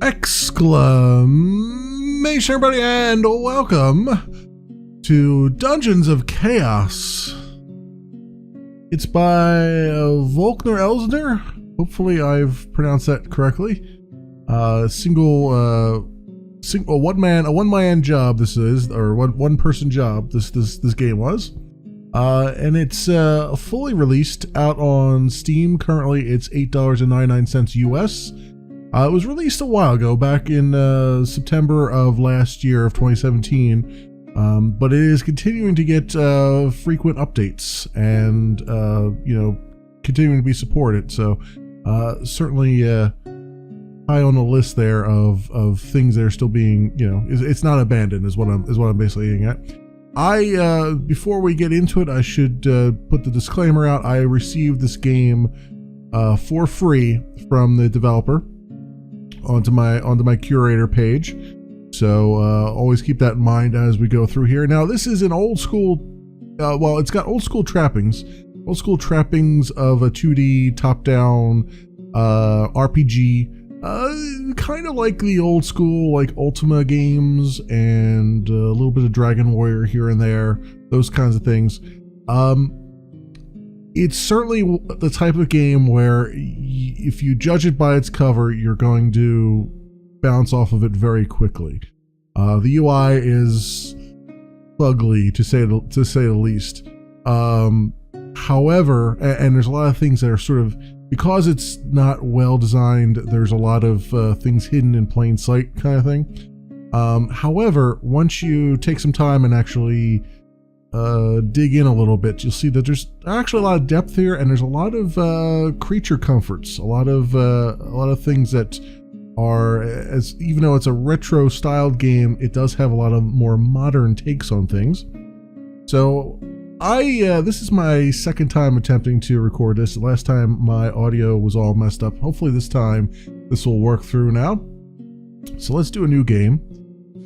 Exclamation, everybody, and welcome to Dungeons of Chaos. It's by Volkner Elsner. Hopefully I've pronounced that correctly. A one-man job this is, or one-person job this game was. And it's fully released out on Steam. Currently it's $8.99 US. It was released a while ago, back in September of last year of 2017, but it is continuing to get frequent updates and continuing to be supported. So certainly high on the list there of things that are still being, it's not abandoned is what I'm basically getting at. Before we get into it, I should put the disclaimer out. I received this game for free from the developer onto my curator page, so always keep that in mind as we go through here. Now, this is an old school, it's got old school trappings of a 2D top-down RPG, kind of like the old school like Ultima games, and a little bit of Dragon Warrior here and there, those kinds of things. It's certainly the type of game where if you judge it by its cover, you're going to bounce off of it very quickly. The UI is ugly, to say the least. However, and there's a lot of things that are sort of, because it's not well designed, there's a lot of things hidden in plain sight kind of thing. However, once you take some time and actually dig in a little bit, you'll see that there's actually a lot of depth here, and there's a lot of creature comforts, a lot of things that are, as even though it's a retro styled game, it does have a lot of more modern takes on things. So this is my second time attempting to record this. The last time my audio was all messed up. Hopefully this time this will work through now. So let's do a new game,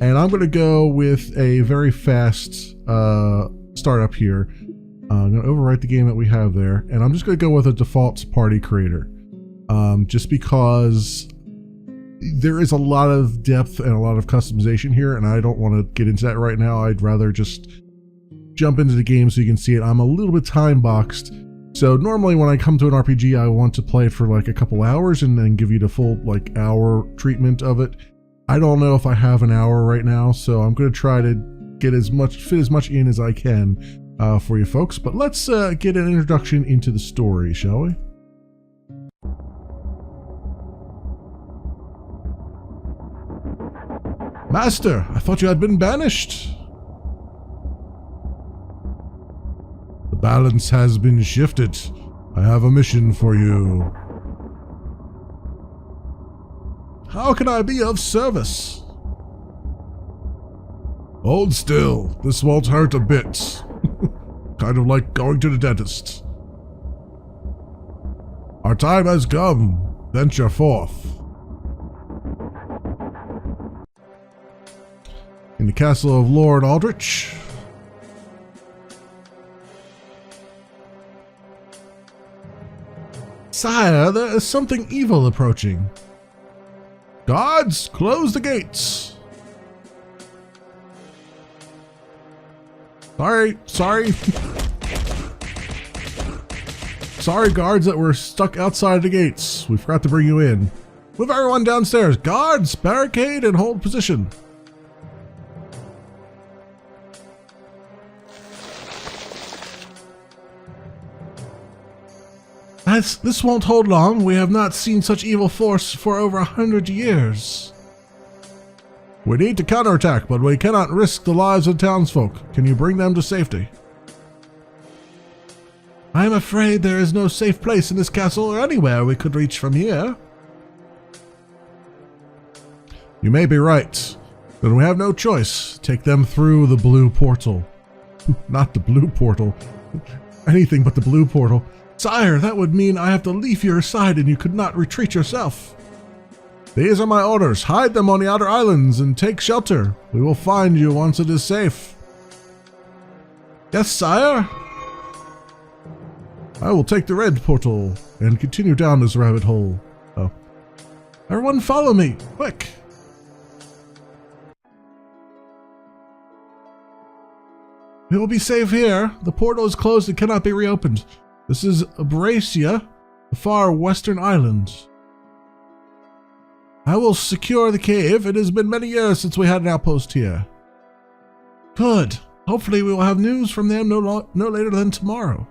and I'm going to go with a very fast startup here. I'm going to overwrite the game that we have there, and I'm just going to go with a default party creator, just because there is a lot of depth and a lot of customization here, and I don't want to get into that right now. I'd rather just jump into the game so you can see it. I'm a little bit time boxed, so normally when I come to an RPG, I want to play it for like a couple hours and then give you the full like hour treatment of it. I don't know if I have an hour right now, so I'm going to try to get fit as much in as I can for you folks. But let's get an introduction into the story, shall we? Master, I thought you had been banished. The balance has been shifted. I have a mission for you. How can I be of service? Hold still. This won't hurt a bit. Kind of like going to the dentist. Our time has come. Venture forth. In the castle of Lord Aldrich. Sire, there is something evil approaching. Guards, close the gates. Sorry. Sorry, guards that were stuck outside the gates. We forgot to bring you in. Move everyone downstairs. Guards, barricade and hold position. This won't hold long. We have not seen such evil force for over 100 years. We need to counterattack, but we cannot risk the lives of townsfolk. Can you bring them to safety? I am afraid there is no safe place in this castle or anywhere we could reach from here. You may be right. Then we have no choice. Take them through the blue portal. Not the blue portal. Anything but the blue portal. Sire, that would mean I have to leave your side and you could not retreat yourself. These are my orders. Hide them on the outer islands and take shelter. We will find you once it is safe. Yes, sire? I will take the red portal and continue down this rabbit hole. Oh. Everyone follow me, quick. We will be safe here. The portal is closed and cannot be reopened. This is Bracia, the far western island. I will secure the cave. It has been many years since we had an outpost here. Good. Hopefully we will have news from them no later than tomorrow.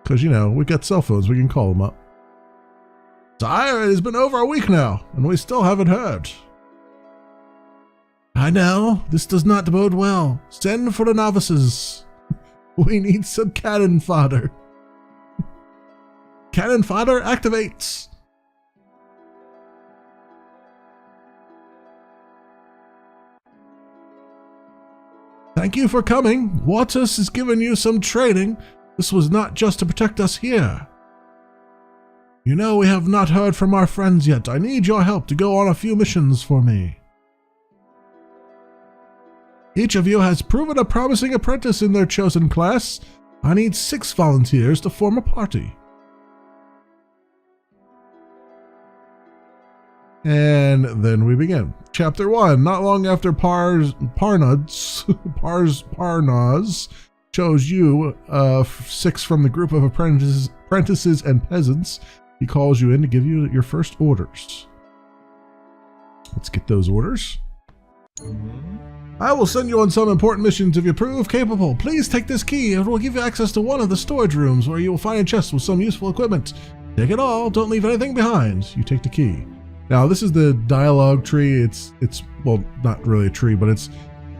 Because, you know, we got cell phones. We can call them up. Sire, it has been over a week now, and we still haven't heard. I know. This does not bode well. Send for the novices. We need some cannon fodder. Cannon fodder activates. Thank you for coming. Waters has given you some training. This was not just to protect us here. You know, we have not heard from our friends yet. I need your help to go on a few missions for me. Each of you has proven a promising apprentice in their chosen class. I need 6 volunteers to form a party. And then we begin. Chapter 1. Not long after Parnaz chose you, 6 from the group of apprentices and peasants, he calls you in to give you your first orders. Let's get those orders. I will send you on some important missions if you prove capable. Please take this key. It will give you access to one of the storage rooms where you will find a chest with some useful equipment. Take it all. Don't leave anything behind. You take the key. Now, this is the dialogue tree. It's well, not really a tree, but it's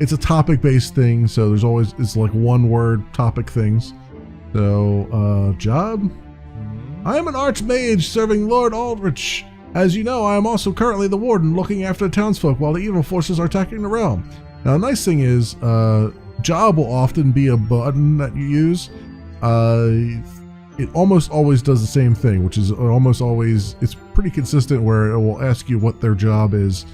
a topic-based thing. So there's always, it's like one-word topic things. So, job. I am an archmage serving Lord Aldrich. As you know, I am also currently the warden looking after the townsfolk while the evil forces are attacking the realm. Now, the nice thing is, job will often be a button that you use. It almost always does the same thing, which is almost always, it's pretty consistent where it will ask you what their job is,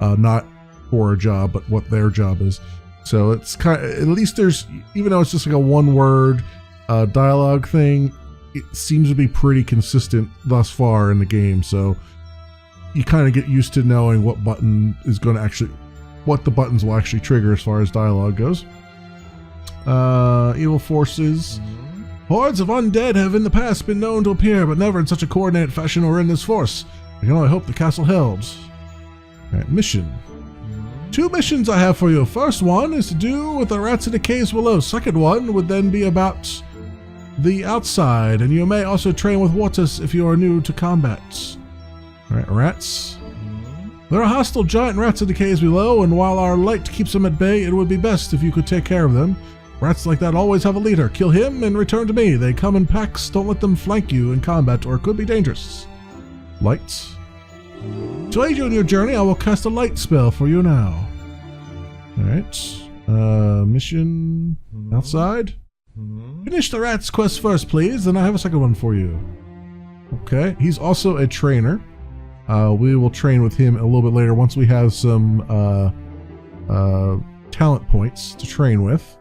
not for a job, but what their job is. So it's kind of, at least there's, even though it's just like a one-word dialogue thing, it seems to be pretty consistent thus far in the game. So you kind of get used to knowing what button is going to actually, what the buttons will actually trigger as far as dialogue goes. Evil forces. Hordes of undead have in the past been known to appear, but never in such a coordinated fashion or in this force. I can only hope the castle held. Alright, mission. 2 missions I have for you. First one is to do with the rats in the caves below. Second one would then be about the outside, and you may also train with Waters if you are new to combat. Alright, rats. There are hostile giant rats in the caves below, and while our light keeps them at bay, it would be best if you could take care of them. Rats like that always have a leader. Kill him and return to me. They come in packs. Don't let them flank you in combat, or it could be dangerous. Lights. To aid you in your journey, I will cast a light spell for you now. Alright. Mission outside. Finish the rat's quest first, please, then I have a second one for you. Okay. He's also a trainer. We will train with him a little bit later once we have some talent points to train with.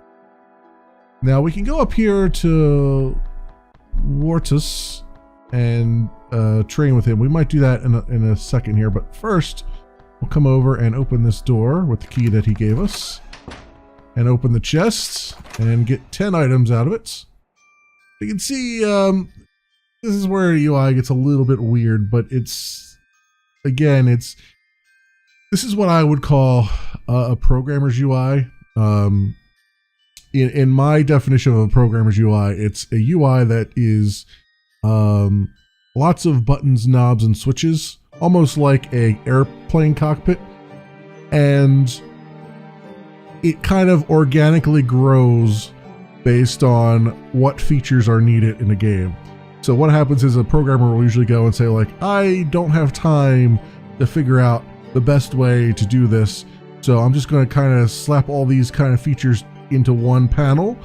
Now we can go up here to Wartus and train with him. We might do that in a second here, but first we'll come over and open this door with the key that he gave us, and open the chest and get 10 items out of it. You can see this is where UI gets a little bit weird, but it's, again, this is what I would call a programmer's UI. In my definition of a programmer's UI, it's a UI that is lots of buttons, knobs, and switches, almost like a airplane cockpit, and it kind of organically grows based on what features are needed in a game. So what happens is a programmer will usually go and say, like, I don't have time to figure out the best way to do this, so I'm just going to kind of slap all these kind of features into one panel,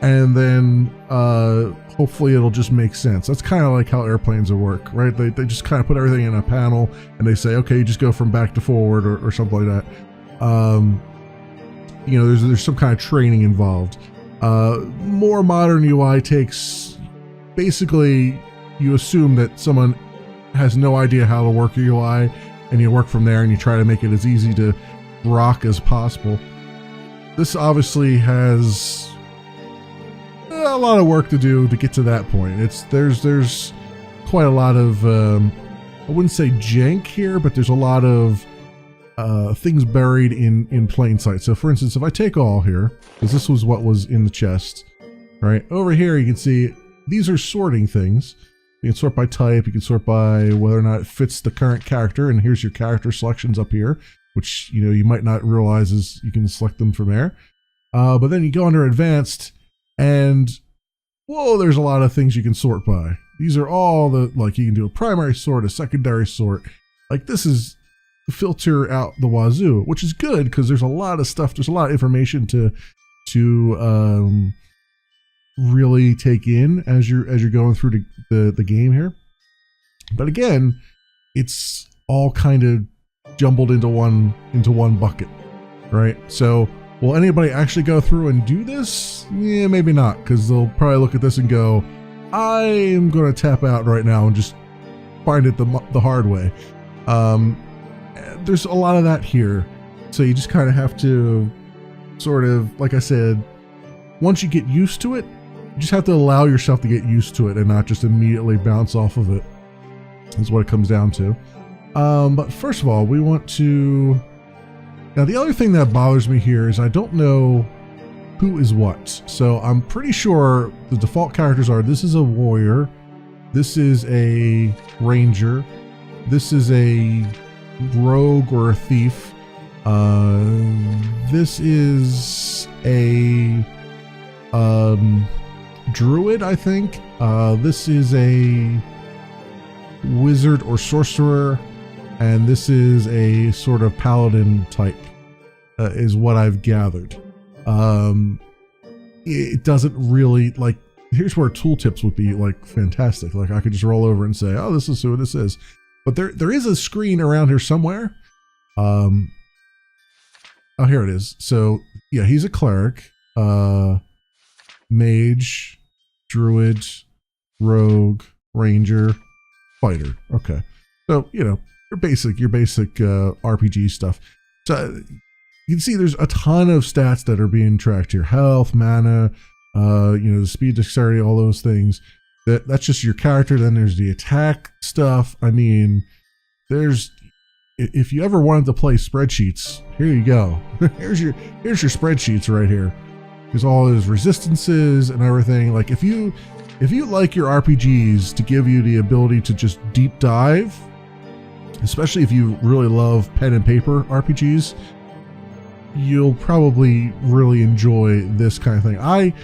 and then hopefully it'll just make sense. That's kind of like how airplanes will work, right? They just kind of put everything in a panel and they say, okay, just go from back to forward or something like that. You know, there's some kind of training involved. More modern UI takes basically you assume that someone has no idea how to work your UI, and you work from there and you try to make it as easy to rock as possible. This obviously has a lot of work to do to get to that point. There's quite a lot of I wouldn't say jank here, but there's a lot of things buried in plain sight. So for instance, if I take all here, because this was what was in the chest, right? Over here you can see these are sorting things. You can sort by type, you can sort by whether or not it fits the current character, and here's your character selections up here, which you might not realize is you can select them from there. But then you go under advanced, and whoa, there's a lot of things you can sort by. These are all the, like, you can do a primary sort, a secondary sort. Like, this is filter out the wazoo, which is good because there's a lot of stuff, there's a lot of information to really take in as you're going through the game here. But again, it's all kind of jumbled into one bucket, right? So will anybody actually go through and do this? Yeah, maybe not, because they'll probably look at this and go, I'm going to tap out right now and just find it the hard way. There's a lot of that here, so you just kind of have to sort of, like I said, once you get used to it, you just have to allow yourself to get used to it and not just immediately bounce off of it, is what it comes down to. But first of all, we want to... Now, the other thing that bothers me here is I don't know who is what. So I'm pretty sure the default characters are, this is a warrior, this is a ranger, this is a rogue or a thief, this is a druid, I think. This is a wizard or sorcerer, and this is a sort of paladin type, is what I've gathered. It doesn't really, like, here's where tooltips would be like fantastic. Like, I could just roll over and say, oh, this is who this is. But there is a screen around here somewhere. Oh, here it is. So yeah, he's a cleric, mage, druid, rogue, ranger, fighter. Okay. So, your basic RPG stuff. So you can see there's a ton of stats that are being tracked here. Health, mana, the speed, dexterity, all those things. That's just your character. Then there's the attack stuff. I mean, if you ever wanted to play spreadsheets, here you go. here's your spreadsheets right here. There's all those resistances and everything. Like, if you like your RPGs to give you the ability to just deep dive, especially if you really love pen and paper RPGs, you'll probably really enjoy this kind of thing. I,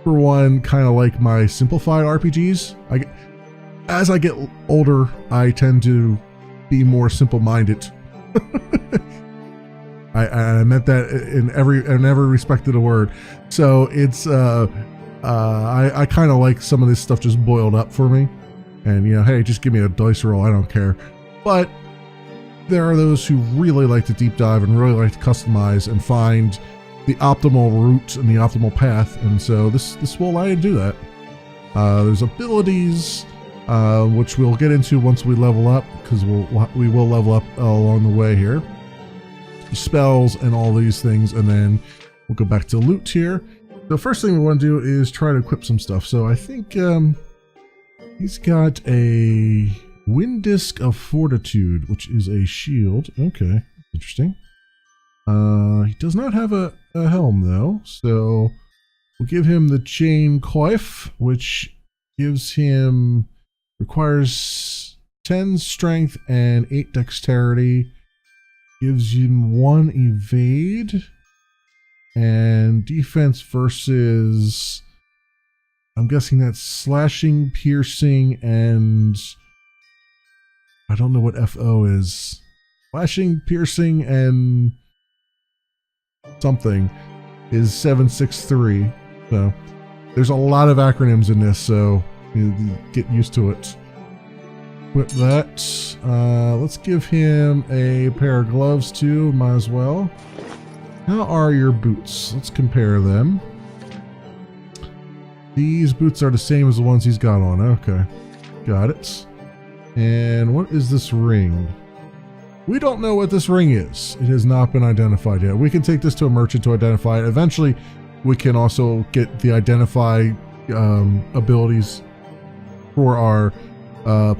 for one, kind of like my simplified RPGs. As I get older, I tend to be more simple-minded. I meant that in every respect of the word. So it's I kind of like some of this stuff just boiled up for me, and hey, just give me a dice roll, I don't care. But there are those who really like to deep dive and really like to customize and find the optimal route and the optimal path, and so this will allow you to do that. There's abilities, which we'll get into once we level up, because we will level up along the way here. Spells and all these things, and then we'll go back to loot here. The first thing we want to do is try to equip some stuff. So I think he's got a Wind Disc of Fortitude, which is a shield. Okay, interesting. He does not have a helm though, so we'll give him the Chain Coif, which requires 10 strength and 8 dexterity, gives him 1 evade, and defense versus, I'm guessing that's slashing, piercing, and I don't know what FO is. Slashing, piercing, and something is 763. So there's a lot of acronyms in this, so you get used to it. With that, let's give him a pair of gloves too, might as well. How are your boots? Let's compare them. These boots are the same as the ones he's got on. Okay. Got it. And what is this ring? We don't know what this ring is. It has not been identified yet. We can take this to a merchant to identify it. Eventually, we can also get the identify abilities for our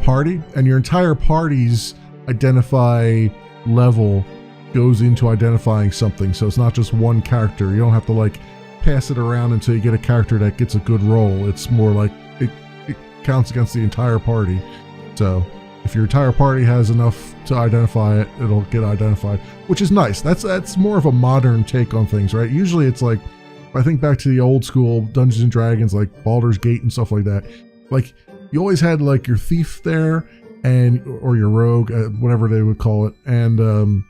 party, and your entire party's identify level goes into identifying something. So it's not just one character. You don't have to like pass it around until you get a character that gets a good roll. It's more like it counts against the entire party. So if your entire party has enough to identify it, it'll get identified, which is nice. That's more of a modern take on things, right? Usually it's like, if I think back to the old school Dungeons and Dragons, like Baldur's Gate and stuff like that, like you always had like your thief there or your rogue, whatever they would call it. And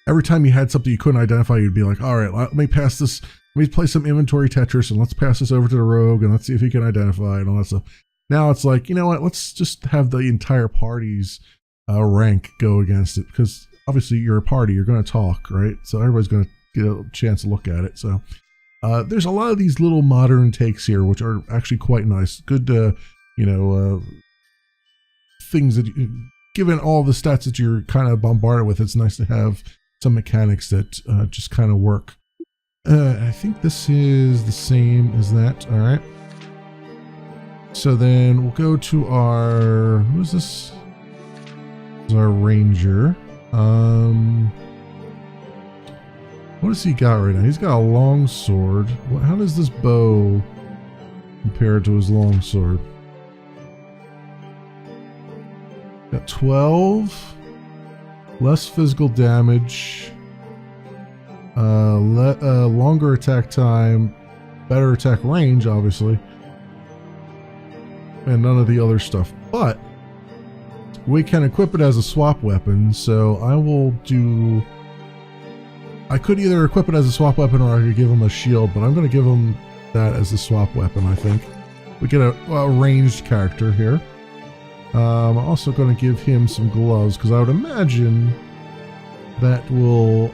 every time you had something you couldn't identify, you'd be like, all right, let me pass this. Let me play some inventory Tetris and let's pass this over to the rogue and let's see if he can identify and all that stuff. Now it's like, you know what, let's just have the entire party's rank go against it, because obviously you're a party, you're going to talk, right? So everybody's going to get a chance to look at it. So there's a lot of these little modern takes here, which are actually quite nice. Good, things that, given all the stats that you're kind of bombarded with, it's nice to have some mechanics that just kind of work. I think this is the same as that. All right. So then we'll go to our, who is this? This is our ranger. What does he got right now? He's got a long sword. How does this bow compare to his long sword? Got 12. Less physical damage. Longer attack time. Better attack range, obviously. And none of the other stuff. But we can equip it as a swap weapon, so I will do... I could either equip it as a swap weapon or I could give him a shield, but I'm going to give him that as a swap weapon, I think. We get a ranged character here. I'm also going to give him some gloves, because I would imagine that will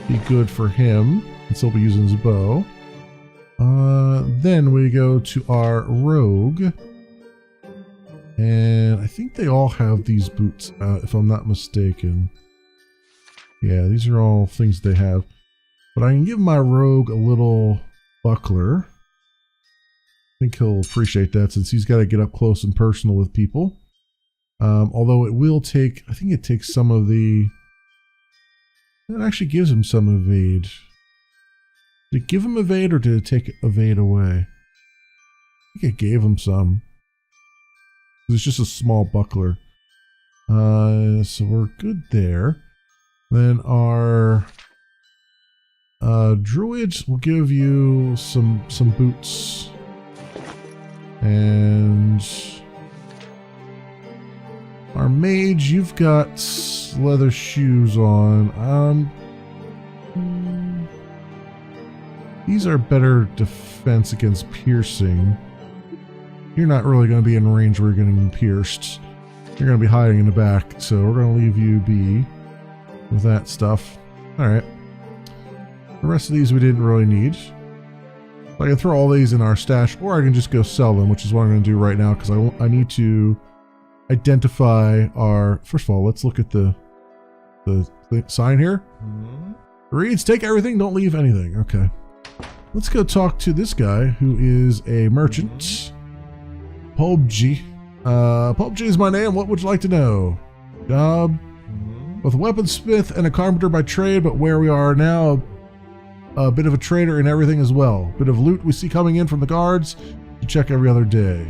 be good for him, and still be using his bow. Then we go to our rogue. And I think they all have these boots, if I'm not mistaken. Yeah, these are all things they have. But I can give my rogue a little buckler. I think he'll appreciate that, since he's got to get up close and personal with people. Although it will take, I think it takes some of the... It actually gives him some evade. Did it give him evade or did it take evade away? I think it gave him some. It's just a small buckler. So we're good there. Then our druids will give you some boots. And our mage, you've got leather shoes on. These are better defense against piercing. You're not really going to be in range where you're getting pierced. You're going to be hiding in the back, so we're going to leave you be with that stuff. Alright. The rest of these we didn't really need. I can throw all these in our stash, or I can just go sell them, which is what I'm going to do right now, because I need to identify our... First of all, let's look at the sign here. It reads, take everything, don't leave anything. Okay. Let's go talk to this guy, who is a merchant. PUBG. PUBG is my name. What would you like to know? Job. Both a weaponsmith and a carpenter by trade, but where we are now, a bit of a trader in everything as well. Bit of loot we see coming in from the guards to check every other day.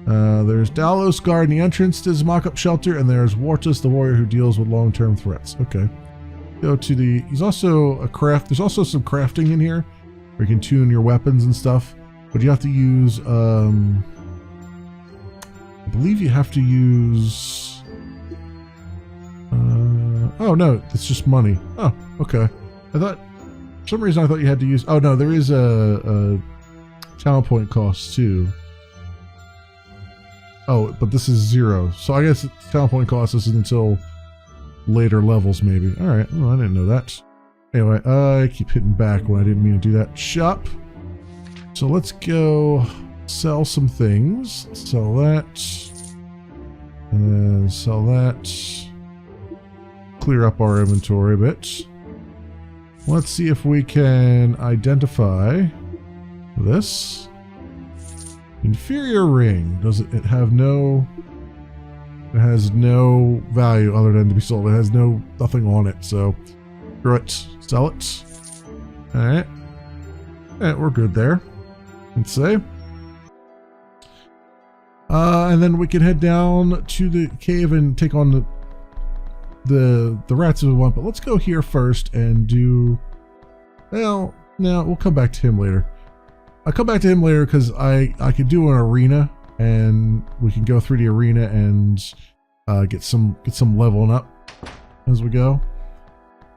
There's Dalos guarding the entrance to his mock-up shelter, and there's Wartus, the warrior who deals with long-term threats. Okay. Go to the... He's also a craft... There's also some crafting in here, where you can tune your weapons and stuff, but you have to use... I believe you have to use... oh no, it's just money. Oh, okay. I thought... For some reason I thought you had to use... Oh no, there is a talent point cost too. Oh, but this is 0. So I guess talent point cost isn't until later levels maybe. Alright, well I didn't know that. Anyway, I keep hitting back when I didn't mean to do that. Shop. So let's go sell some things. Sell that. And sell that. Clear up our inventory a bit. Let's see if we can identify this. Inferior ring. Does it have no... It has no value other than to be sold. It has nothing on it, so screw it. Sell it. Alright. Alright, we're good there. Let's say. And then we can head down to the cave and take on the rats if we want, but let's go here first and do... Well, no, we'll come back to him later. I'll come back to him later because I could do an arena, and we can go through the arena and get some leveling up as we go.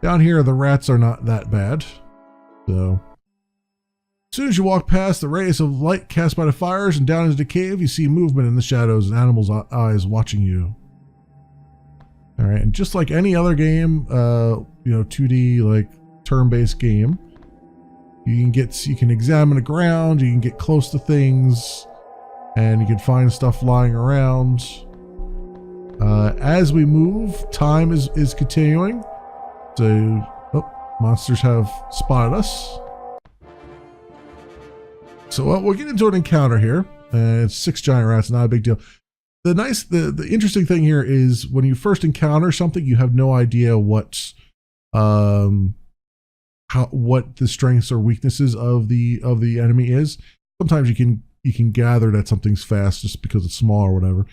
Down here, the rats are not that bad. So, as soon as you walk past the rays of light cast by the fires and down into the cave, you see movement in the shadows and animals' eyes watching you. All right, and just like any other game, 2D like turn-based game, you can examine the ground, you can get close to things, and you can find stuff lying around. As we move, time is continuing. So, monsters have spotted us. So we'll get into an encounter here. It's 6 giant rats, not a big deal. The interesting thing here is when you first encounter something, you have no idea what the strengths or weaknesses of the enemy is. Sometimes you can gather that something's fast just because it's small or whatever.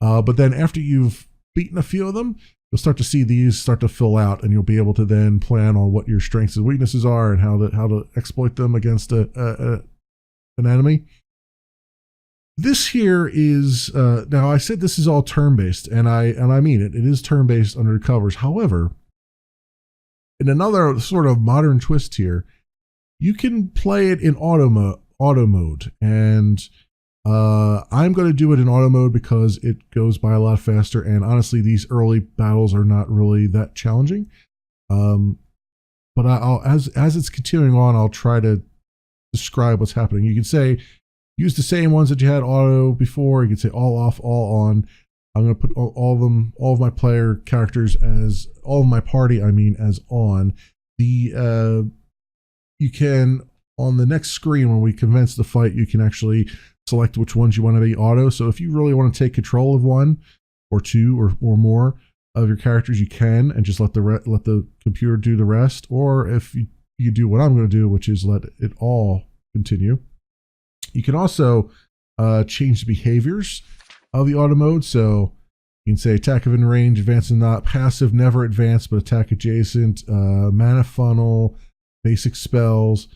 But then after you've beaten a few of them, you'll start to see these start to fill out, and you'll be able to then plan on what your strengths and weaknesses are and how to exploit them against an enemy. This here is now I said this is all turn-based, and I mean it. It is turn-based under the covers. However, in another sort of modern twist here, you can play it in auto mode, and I'm going to do it in auto mode because it goes by a lot faster, and honestly, these early battles are not really that challenging. But I'll as it's continuing on, I'll try to describe what's happening. You can say use the same ones that you had auto before. You can say all off, all on. I'm going to put all of my player characters as all of my party. I mean, as on. You can on the next screen when we commence the fight, you can actually select which ones you want to be auto. So if you really want to take control of one or two or more of your characters, you can, and just let the computer do the rest. Or if you do what I'm going to do, which is let it all continue. You can also change the behaviors of the auto mode. So you can say attack if in range, advance and not, passive never advance but attack adjacent, mana funnel, basic spells.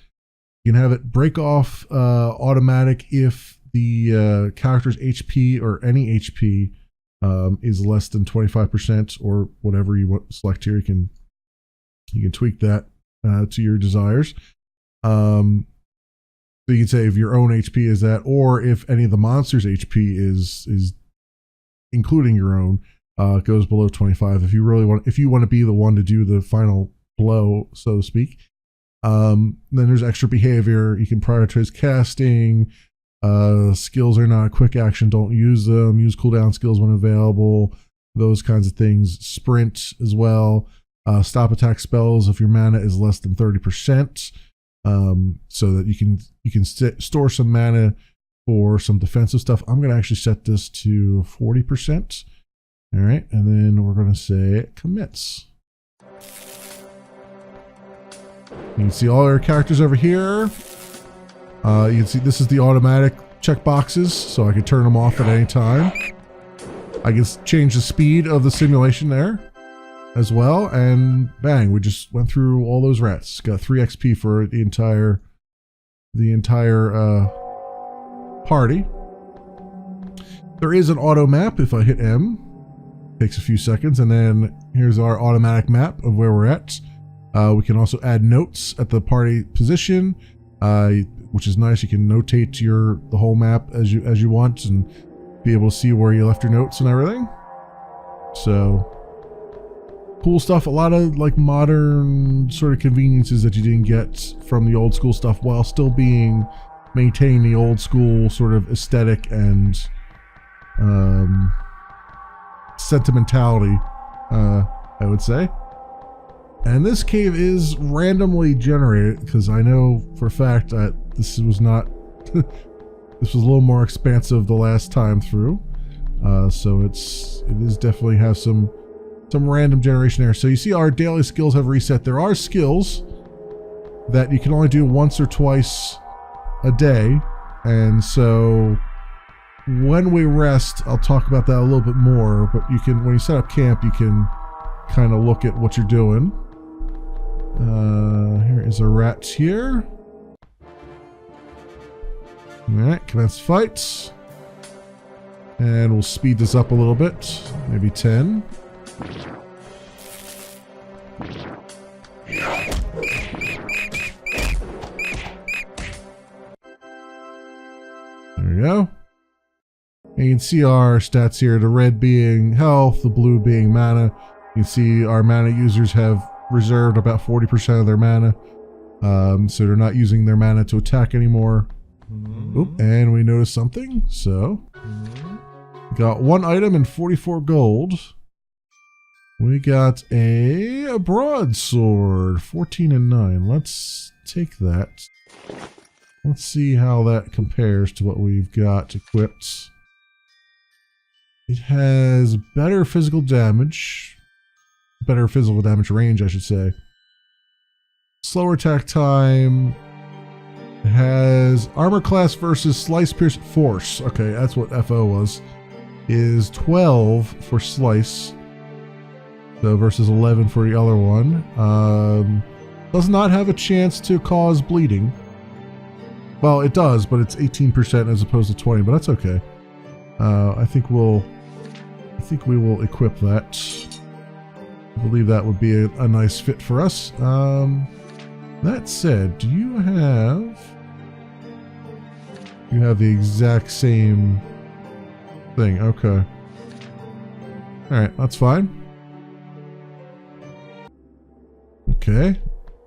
You can have it break off automatic if the character's HP or any HP is less than 25%, or whatever you want to select here. You can tweak that to your desires. So you can say if your own HP is that, or if any of the monster's HP is including your own, goes below 25. If you want to be the one to do the final blow, so to speak. Then there's extra behavior. You can prioritize casting. Skills are not a quick action. Don't use them. Use cooldown skills when available. Those kinds of things. Sprint as well. Stop attack spells if your mana is less than 30%. So that you can store some mana for some defensive stuff. I'm going to actually set this to 40%. All right. And then we're going to say commits. You can see all our characters over here. You can see this is the automatic checkboxes, so I can turn them off at any time. I can change the speed of the simulation there as well, and bang, we just went through all those rats. Got 3 XP for the entire party. There is an auto map if I hit M. Takes a few seconds, and then here's our automatic map of where we're at. We can also add notes at the party position, which is nice. You can notate the whole map as you want and be able to see where you left your notes and everything. So cool stuff. A lot of like modern sort of conveniences that you didn't get from the old school stuff, while still being maintain the old school sort of aesthetic and sentimentality, I would say. And this cave is randomly generated because I know for a fact that this was not this was a little more expansive the last time through. So it is definitely have some random generation there. So you see our daily skills have reset. There are skills that you can only do once or twice a day, and so when we rest, I'll talk about that a little bit more, but you can, when you set up camp, you can kind of look at what you're doing. Here is a rat here. Alright, commence fight. And we'll speed this up a little bit, maybe 10. There we go. And you can see our stats here, the red being health, the blue being mana. You can see our mana users have reserved about 40% of their mana. So they're not using their mana to attack anymore. Oop, and we noticed something, so we got 1 item and 44 gold. We got a broadsword, 14 and 9. Let's take that. Let's see how that compares to what we've got equipped. It has better physical damage. Better physical damage range, I should say. Slower attack time. It has armor class versus slice pierce force. Okay, that's what FO was. Is 12 for slice. So versus 11 for the other one. Does not have a chance to cause bleeding. Well, it does, but it's 18% as opposed to 20, but that's okay. I think we will equip that. I believe that would be a nice fit for us. That said, do you have the exact same thing? Okay. Alright, that's fine. Okay.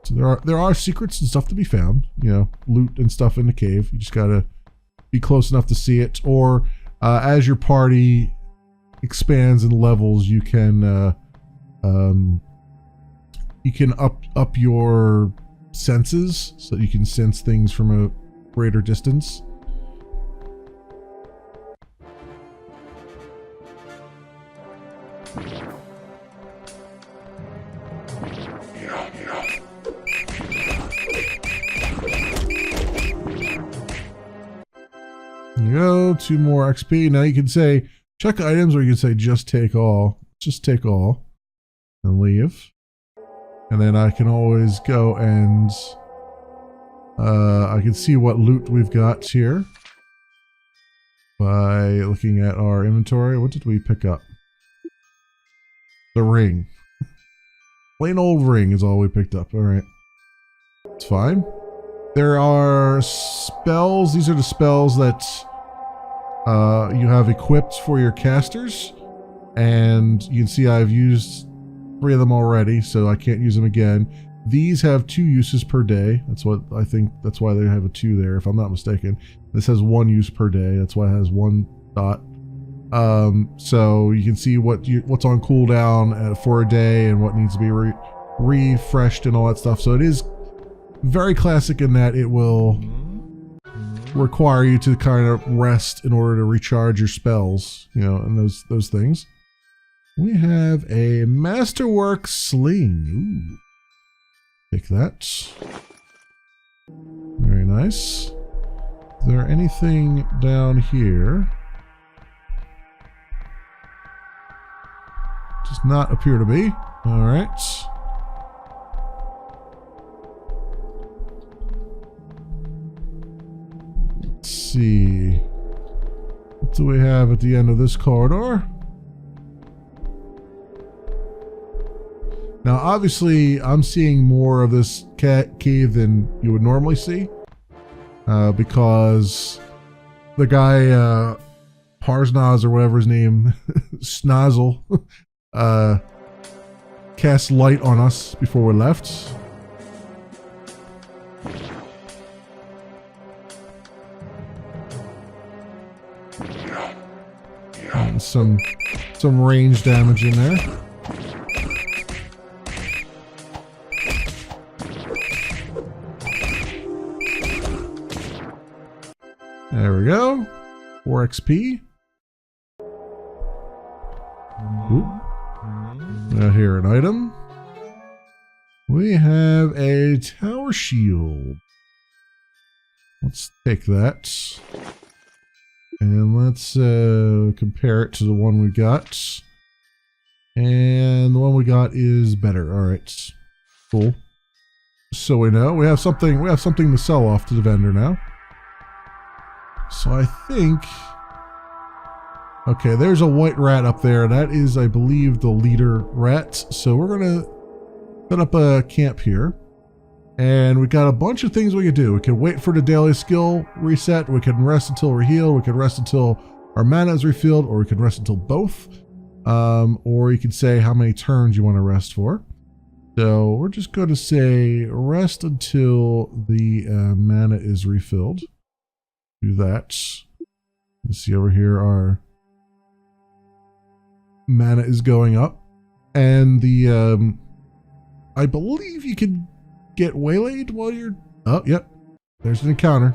So there are secrets and stuff to be found, you know, loot and stuff in the cave. You just gotta be close enough to see it, or as your party expands and levels, you can up your senses so that you can sense things from a greater distance. There you go, 2 more XP. Now you can say check items, or you can say just take all. Just take all and leave. And then I can always go and I can see what loot we've got here by looking at our inventory. What did we pick up? The ring. Plain old ring is all we picked up. Alright. It's fine. There are spells. These are the spells that you have equipped for your casters. And you can see I've used 3 of them already, so I can't use them again. These have 2 uses per day. That's what I think. That's why they have a 2 there, if I'm not mistaken. This has 1 use per day. That's why it has 1 dot. So you can see what's on cooldown for a day and what needs to be refreshed and all that stuff. So it is very classic in that it will require you to kind of rest in order to recharge your spells, you know, and those things. We have a Masterwork Sling. Ooh. Take that. Very nice. Is there anything down here? Does not appear to be. Alright. Let's see. What do we have at the end of this corridor? Now, obviously, I'm seeing more of this cave than you would normally see, because the guy, Parsnaz or whatever his name, Snozzle, cast light on us before we left. And some range damage in there. There we go. 4 XP. Oop. Now here, an item. We have a tower shield. Let's take that. And let's compare it to the one we got. And the one we got is better. Alright. Cool. So we know. We have something to sell off to the vendor now. So I think... Okay, there's a white rat up there. That is, I believe, the leader rat. So we're going to set up a camp here. And we got a bunch of things we can do. We can wait for the daily skill reset. We can rest until we're healed. We can rest until our mana is refilled. Or we can rest until both. Or you can say how many turns you want to rest for. So we're just going to say rest until the mana is refilled. Do that. You see over here our mana is going up. And the I believe you can get waylaid while you're... Oh, yep. There's an encounter.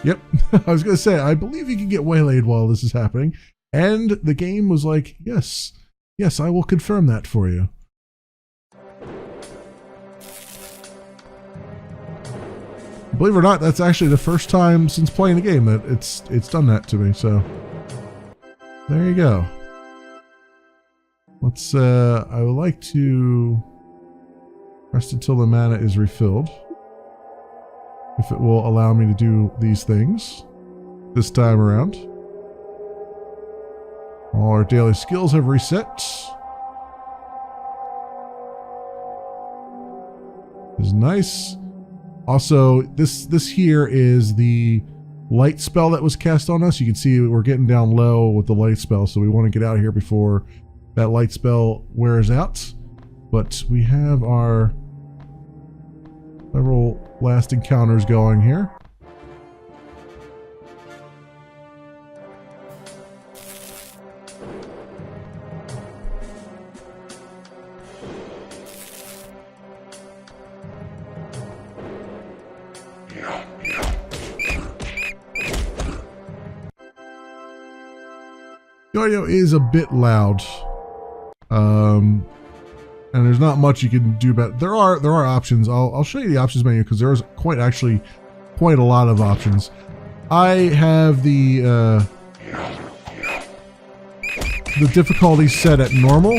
Yep. I was going to say, I believe you can get waylaid while this is happening. And the game was like, yes. Yes, I will confirm that for you. Believe it or not, that's actually the first time since playing the game that it's done that to me, so... There you go. Let's, I would like to... rest until the mana is refilled. If it will allow me to do these things this time around. All our daily skills have reset. Is nice. Also, this here is the light spell that was cast on us. You can see we're getting down low with the light spell, so we want to get out of here before that light spell wears out. But we have our several last encounters going here. The audio is a bit loud. And there's not much you can do about it. There are options. I'll show you the options menu because there's quite a lot of options. I have the difficulty set at normal.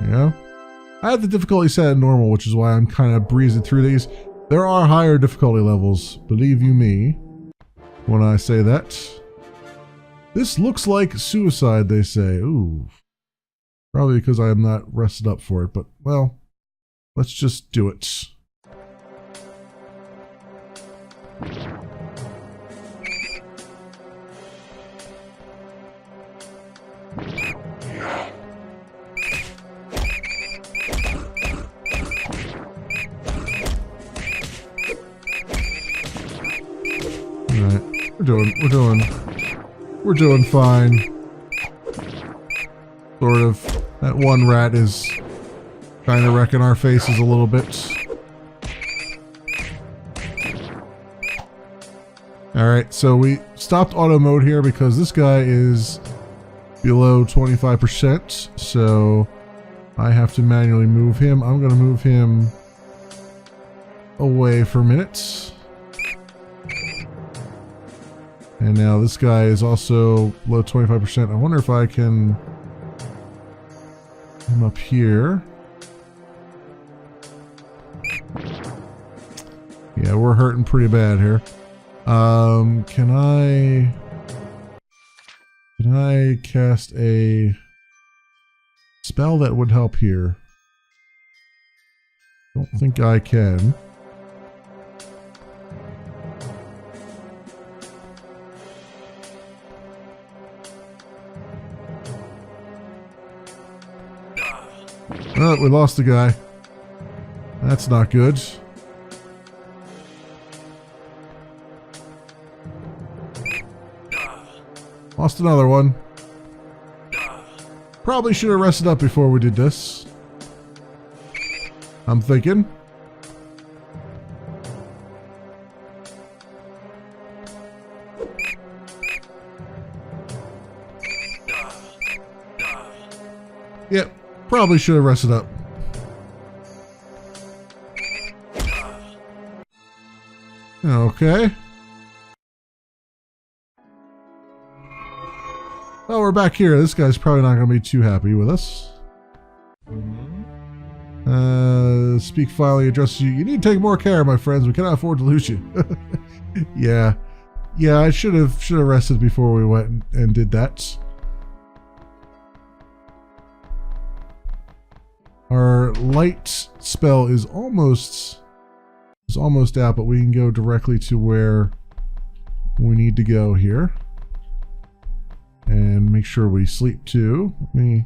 Yeah. I have the difficulty set at normal, which is why I'm kind of breezing through these. There are higher difficulty levels, believe you me, when I say that. This looks like suicide, they say. Ooh. Probably because I am not rested up for it, but, well, let's just do it. We're doing fine. Sort of. That one rat is kind of wrecking our faces a little bit. Alright, so we stopped auto mode here because this guy is below 25%, so I have to manually move him. I'm going to move him away for a minute. And now this guy is also below 25%. I wonder if I can get him up here. Yeah, we're hurting pretty bad here. Can I cast a spell that would help here? Don't think I can. Oh, we lost the guy. That's not good. Lost another one. Probably should have rested up before we did this. I'm thinking. Yep, probably should have rested up. Okay. Well, we're back here. This guy's probably not going to be too happy with us. Speak finally addresses you. You need to take more care, my friends. We cannot afford to lose you. Yeah. Yeah, I should have rested before we went and did that. Our light spell is almost out, but we can go directly to where we need to go here. And make sure we sleep too. Let me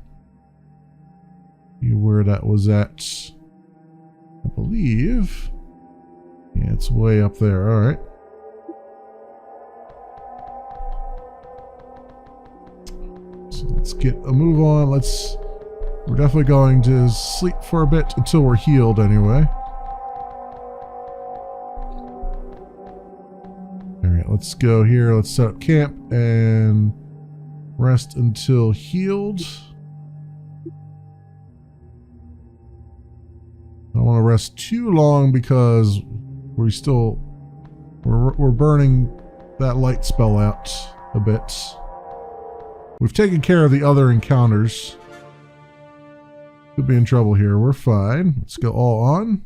see where that was at. I believe. Yeah, it's way up there. All right. So let's get a move on. We're definitely going to sleep for a bit until we're healed anyway. All right, let's go here. Let's set up camp and rest until healed. I don't want to rest too long because we're burning that light spell out a bit. We've taken care of the other encounters. Could be in trouble here. We're fine. Let's go all on.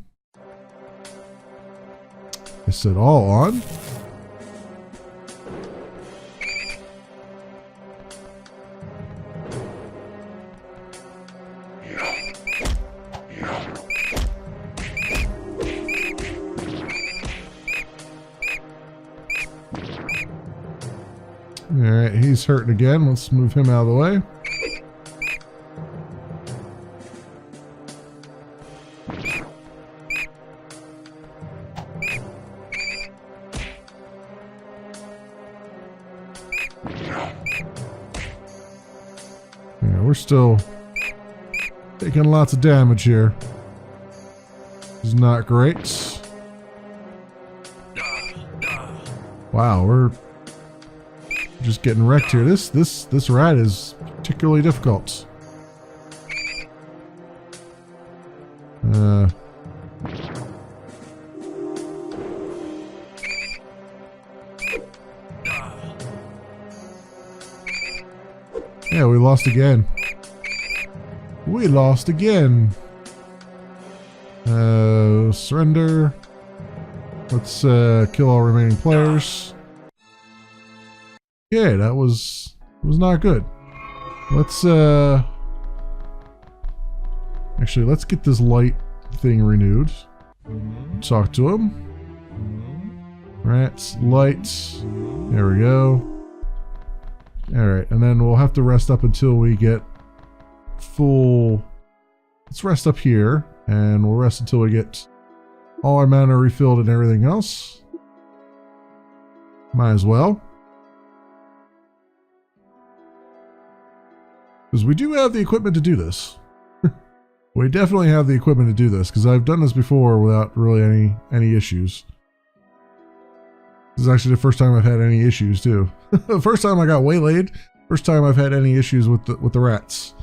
I said all on. Alright, he's hurting again. Let's move him out of the way. Yeah, we're still taking lots of damage here. This is not great. Wow, we're just getting wrecked here. This rat is particularly difficult. Yeah, we lost again. We lost again. Surrender. Let's kill all remaining players. Yeah, that was not good. Let's actually let's get this light thing renewed. Talk to him. Rats, lights. There we go. Alright, and then we'll have to rest up until we get full. Let's rest up here, and we'll rest until we get all our mana refilled and everything else. Might as well. Because we do have the equipment to do this. We definitely have the equipment to do this, because I've done this before without really any issues. This is actually the first time I've had any issues too. The first time I got waylaid. First time I've had any issues with the rats.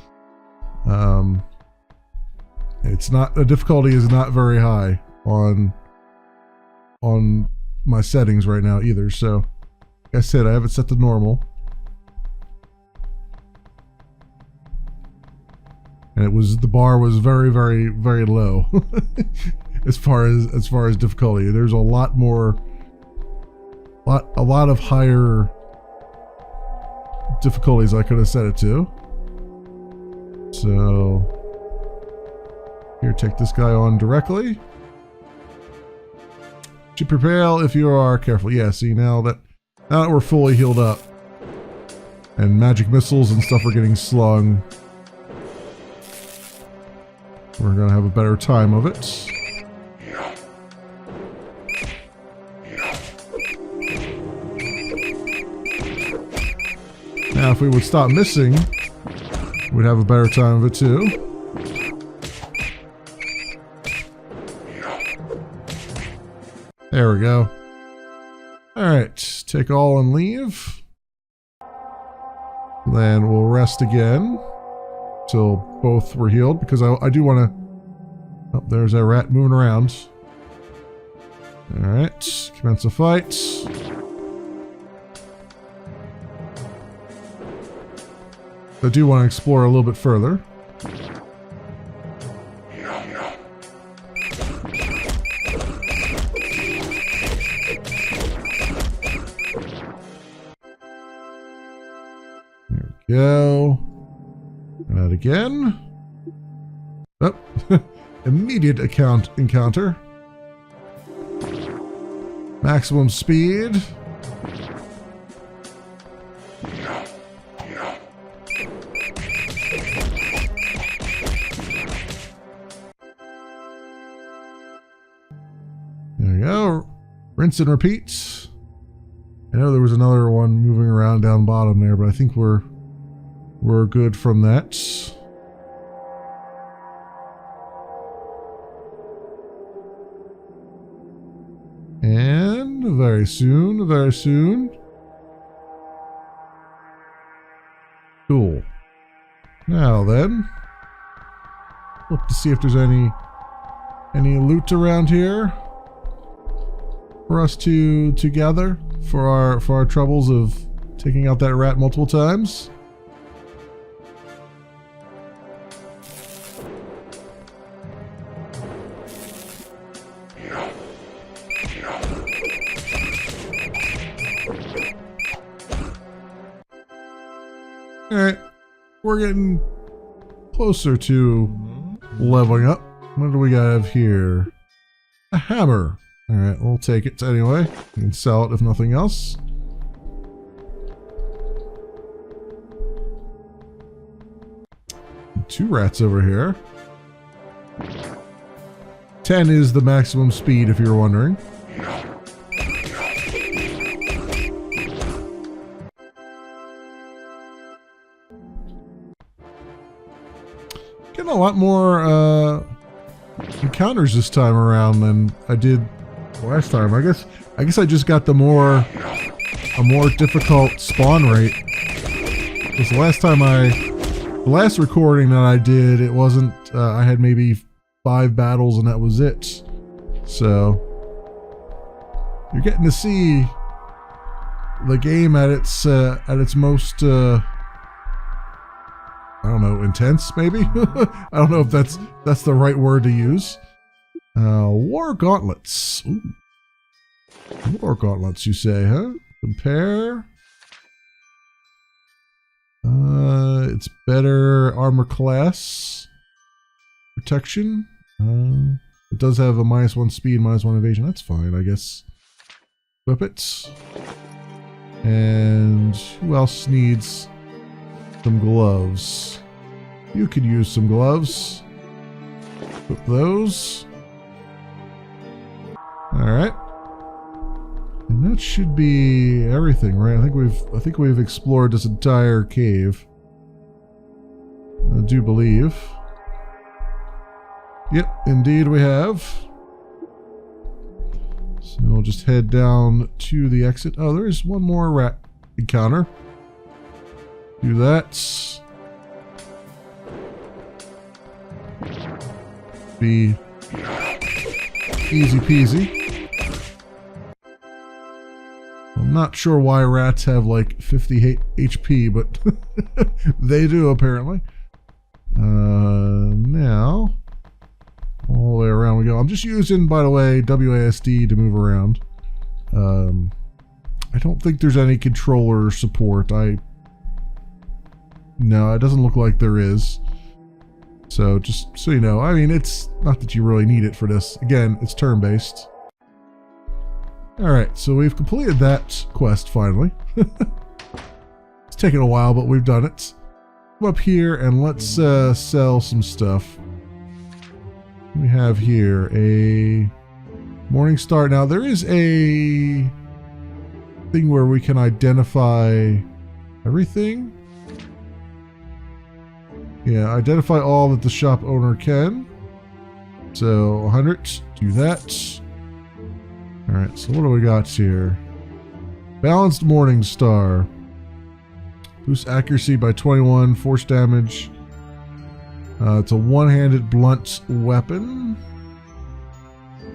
It's not, the difficulty is not very high on my settings right now either. So, like I said, I have it set to normal. And the bar was very, very, very low as far as difficulty. There's a lot of higher difficulties I could have set it to. So here, take this guy on directly. To prevail if you are careful. Yeah, see, now that we're fully healed up and magic missiles and stuff are getting slung, we're gonna have a better time of it. Now, if we would stop missing, we'd have a better time of it too. There we go. Alright, take all and leave. Then we'll rest again till both were healed, because I do want to... Oh, there's that rat moving around. Alright, commence a fight. I do want to explore a little bit further. There we go. And that again. Oh, immediate encounter. Maximum speed. There we go. Rinse and repeat. I know there was another one moving around down bottom there, but I think we're good from that. And very soon, very soon. Cool. Now then, look to see if there's any loot around here for us to gather for our troubles of taking out that rat multiple times. Alright, we're getting closer to leveling up. What do we have here? A hammer. Alright, we'll take it anyway. We can sell it if nothing else. Two rats over here. 10 is the maximum speed, if you're wondering. Getting a lot more encounters this time around than I did last time. I guess I just got a more difficult spawn rate. Because the last recording that I did, it wasn't. I had maybe 5 battles and that was it. So you're getting to see the game at its most. I don't know, intense, maybe? I don't know if that's the right word to use. War gauntlets. Ooh. War gauntlets, you say, huh? Compare. It's better armor class. Protection. It does have a -1 speed, -1 evasion. That's fine, I guess. Equip it. And who else needs some gloves? You could use some gloves. Put those. Alright. And that should be everything, right? I think we've explored this entire cave. I do believe. Yep, indeed we have. So we'll just head down to the exit. Oh, there is one more rat encounter. Do that. Be easy peasy. I'm not sure why rats have like 50 HP, but they do apparently. Now, all the way around we go. I'm just using, by the way, WASD to move around. I don't think there's any controller support. No, it doesn't look like there is. So just so you know, I mean, it's not that you really need it for this. Again, it's turn-based. Alright, so we've completed that quest finally. It's taken a while, but we've done it. Come up here and let's sell some stuff. We have here a Morning Star. Now, there is a thing where we can identify everything? Yeah, identify all that the shop owner can. So 100, do that. Alright, so what do we got here? Balanced Morning Star. Boost accuracy by 21, force damage. It's a one-handed blunt weapon.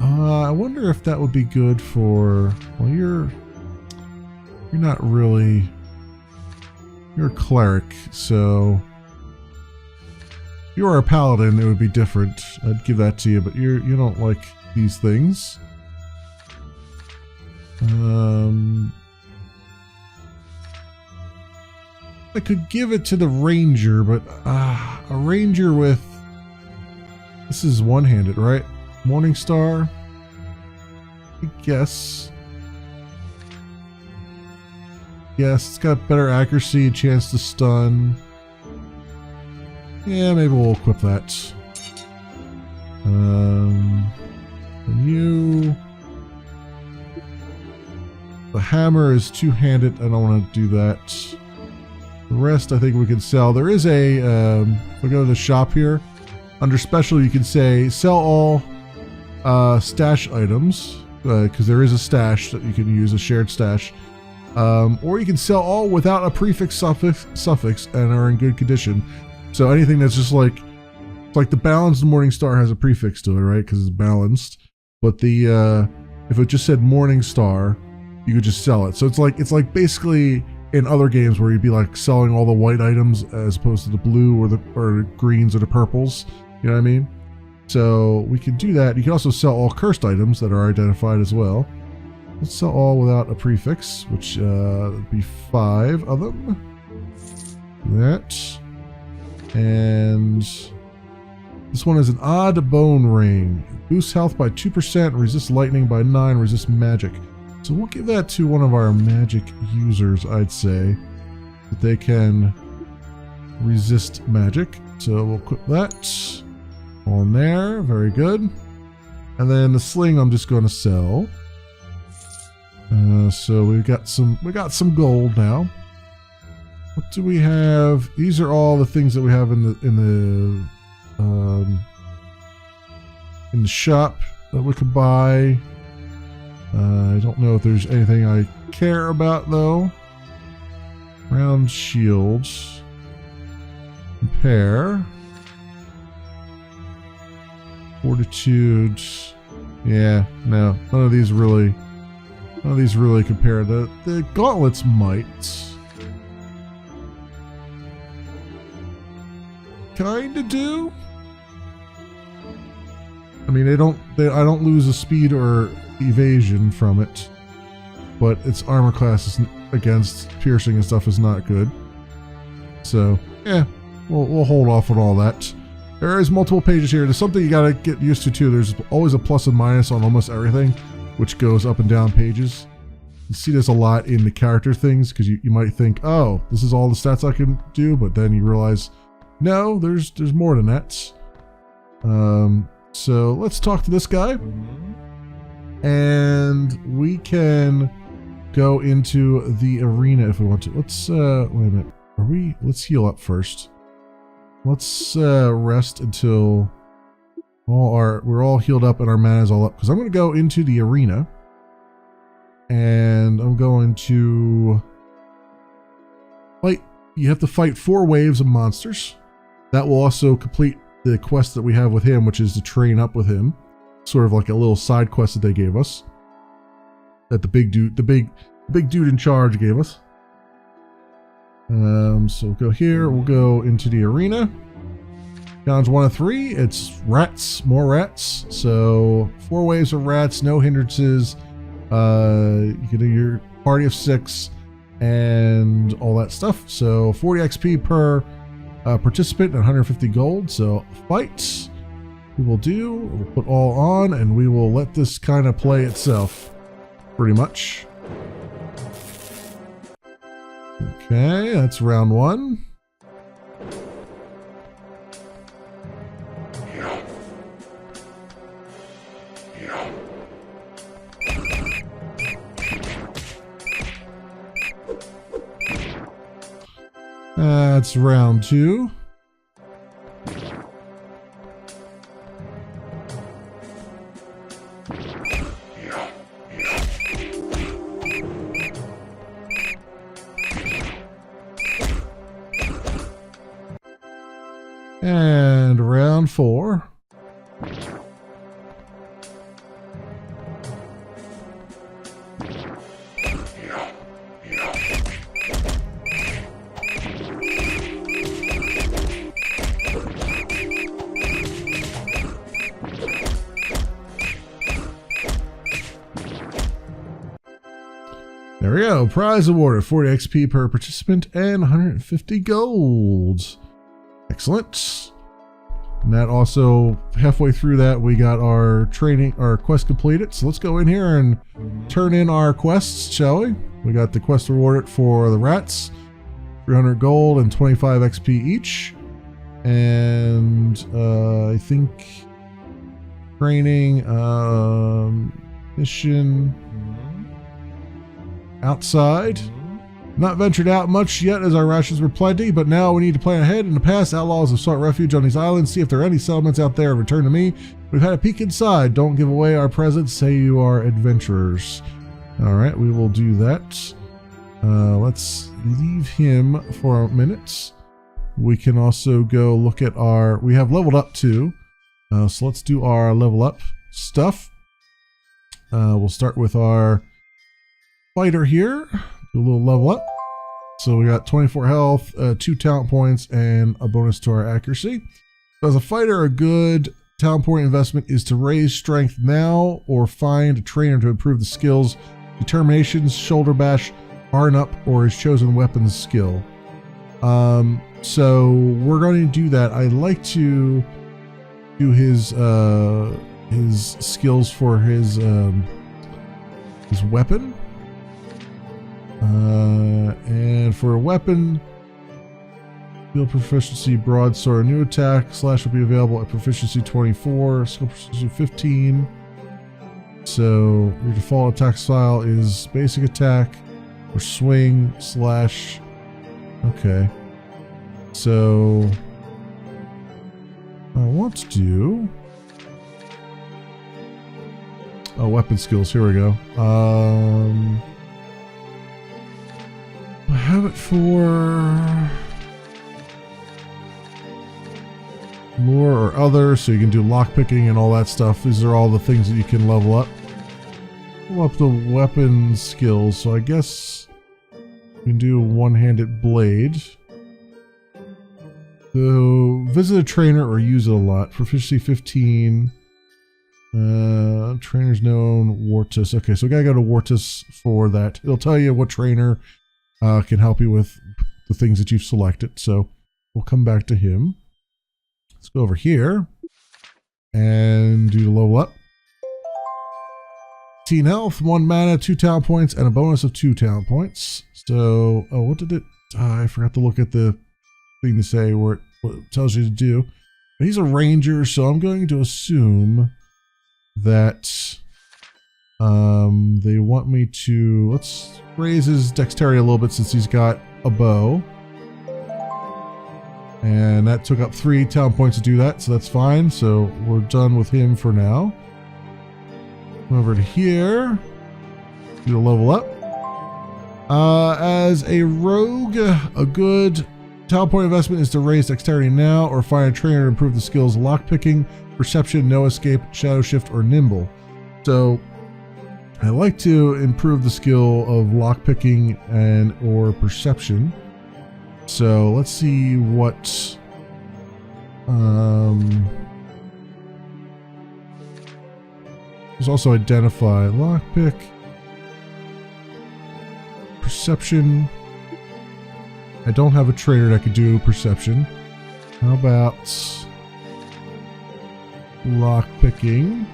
I wonder if that would be good for... Well, you're not really... You're a cleric, so... If you are a paladin, it would be different. I'd give that to you, but you don't like these things. I could give it to the ranger, but a ranger with... This is one-handed, right? Morning Star? I guess. Yes, it's got better accuracy, a chance to stun. Yeah, maybe we'll equip that. And you... The hammer is two-handed. I don't want to do that. The rest I think we can sell. There is a... if we go to the shop here, under special you can say sell all stash items, because there is a stash that you can use, a shared stash. Or you can sell all without a prefix suffix and are in good condition. So anything that's just like the balanced Morning Star has a prefix to it, right? Because it's balanced. But the if it just said Morning Star, you could just sell it. So it's like basically in other games where you'd be like selling all the white items as opposed to the blue or the greens or the purples. You know what I mean? So we can do that. You can also sell all cursed items that are identified as well. Let's sell all without a prefix, which would be 5 of them. That. And this one is an odd bone ring. Boosts health by 2%, resists lightning by 9, resists magic. So we'll give that to one of our magic users, I'd say, that they can resist magic. So we'll put that on there. Very good. And then the sling I'm just going to sell. So we got some gold now. What do we have? These are all the things that we have in the shop that we could buy. I don't know if there's anything I care about though. Round shields. Compare. Fortitude. Yeah, no, none of these really compare. The gauntlets might kinda do. I mean, I don't lose a speed or evasion from it, but its armor class is against piercing and stuff is not good. So yeah, we'll hold off on all that. There is multiple pages here. There's something you gotta get used to too. There's always a plus and minus on almost everything, which goes up and down pages. You see this a lot in the character things because you might think, oh, this is all the stats I can do, but then you realize, no, there's more than that. So let's talk to this guy, and we can go into the arena if we want to. Let's wait a minute. Let's heal up first. Let's rest until we're all healed up and our mana is all up, because I'm going to go into the arena and I'm going to fight. You have to fight 4 waves of monsters. That will also complete the quest that we have with him, which is to train up with him. Sort of like a little side quest that they gave us. That the big dude in charge gave us. So we'll go here. We'll go into the arena. Challenge 1 of 3. It's rats, more rats. So 4 waves of rats, no hindrances. You can do your party of 6 and all that stuff. So 40 XP per participant and 150 gold. So fight. We will do. We'll put all on and we will let this kind of play itself. Pretty much. Okay, that's round 1. That's round 2. And round 4. There we go. Prize awarded, 40 XP per participant and 150 gold. Excellent. And that also, halfway through that, we got our quest completed. So let's go in here and turn in our quests, shall we? We got the quest rewarded for the rats, 300 gold and 25 XP each. And I think training, mission outside. Not ventured out much yet as our rations were plenty, but now we need to plan ahead. In the past, outlaws have sought refuge on these islands. See if there are any settlements out there. Return to me. We've had a peek inside. Don't give away our presence. Say you are adventurers. All right, we will do that. Let's leave him for a minute. We can also go look at our... We have leveled up too. So let's do our level up stuff. We'll start with our fighter here. Do a little level up. So we got 24 health, 2 talent points, and a bonus to our accuracy. So as a fighter, a good talent point investment is to raise strength now or find a trainer to improve the skills, determinations, shoulder bash, harden up, or his chosen weapons skill. So we're going to do that. I like to do his skills for his weapon. And for a weapon, skill proficiency, broadsword, new attack, slash will be available at proficiency 24, skill proficiency 15. So your default attack style is basic attack or swing slash. Okay. So I want to do weapon skills. Here we go. I have it for lore or other, so you can do lockpicking and all that stuff. These are all the things that you can level up. Level up the weapon skills, so I guess we can do a one-handed blade. So visit a trainer or use it a lot. Proficiency 15. Trainer's known, Wartus. Okay, so we gotta go to Wartus for that. It'll tell you what trainer can help you with the things that you've selected. So we'll come back to him. Let's go over here and do the level up. 18 health, 1 mana, 2 talent points, and a bonus of 2 talent points. So, oh, what did it? I forgot to look at the thing to say what it tells you to do. But he's a ranger, so I'm going to assume that they want me to, let's raise his dexterity a little bit since he's got a bow. And that took up 3 talent points to do that, so that's fine. So we're done with him for now. Over to here. Do a level up. As a rogue, a good talent point investment is to raise dexterity now or find a trainer to improve the skills lockpicking, perception, no escape, shadow shift, or nimble. So I like to improve the skill of lockpicking and or perception. So let's see what there's also identify, lockpick, perception. I don't have a trainer that could do perception. How about lockpicking?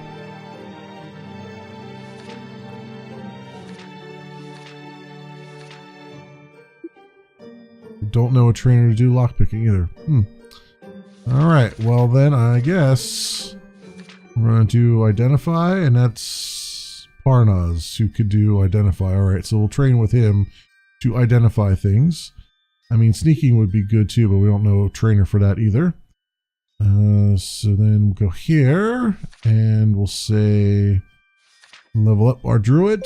Don't know a trainer to do lockpicking either. Alright, well then I guess we're going to do identify, and that's Parnaz who could do identify. Alright, so we'll train with him to identify things. I mean, sneaking would be good too, but we don't know a trainer for that either. So then we'll go here and we'll say level up our druid.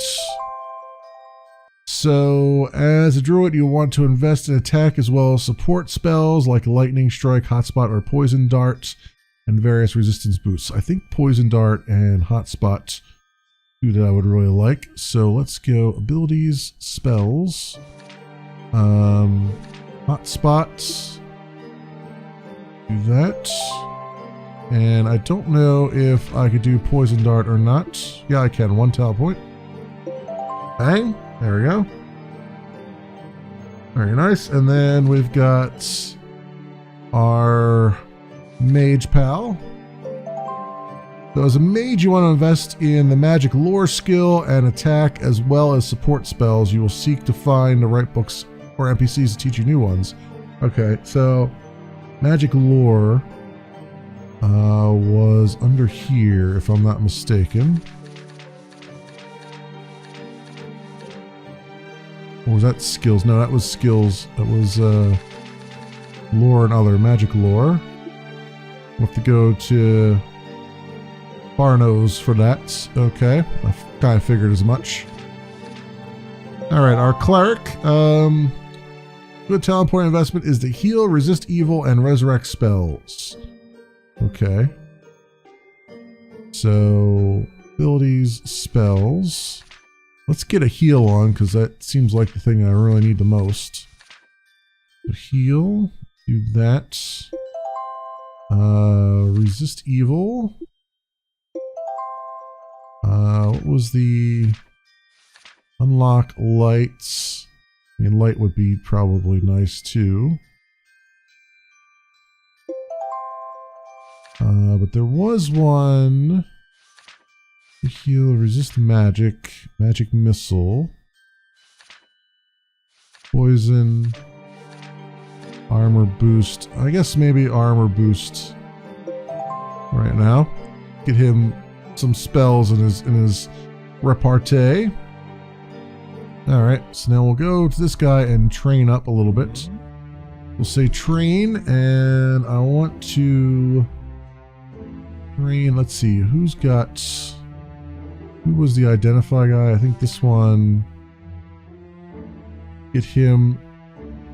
So as a druid, you want to invest in attack as well as support spells like lightning strike, hotspot, or poison dart, and various resistance boosts. I think poison dart and hotspot two that I would really like. So let's go abilities, spells, hotspots. Do that. And I don't know if I could do poison dart or not. Yeah, I can. 1 talent point. Bang. There we go. Very nice. And then we've got our mage pal. So as a mage, you want to invest in the magic lore skill and attack as well as support spells. You will seek to find the right books or NPCs to teach you new ones. Okay, so magic lore was under here, if I'm not mistaken. Or was that skills? No, that was skills. That was lore and other. Magic lore. We'll have to go to Barnos for that. Okay, I kind of figured as much. Alright, our cleric. Good talent point investment is to heal, resist evil, and resurrect spells. Okay. So, abilities, spells. Let's get a heal on, because that seems like the thing I really need the most. So heal, do that. Resist evil. What was the... Unlock lights. I mean, light would be probably nice too. But there was one. Heal, resist magic, magic missile, poison, armor boost. I guess maybe armor boost right now. Get him some spells in his repartee. All right, so now we'll go to this guy and train up a little bit. We'll say train, and I want to train. Let's see, who was the identify guy? I think this one. Get him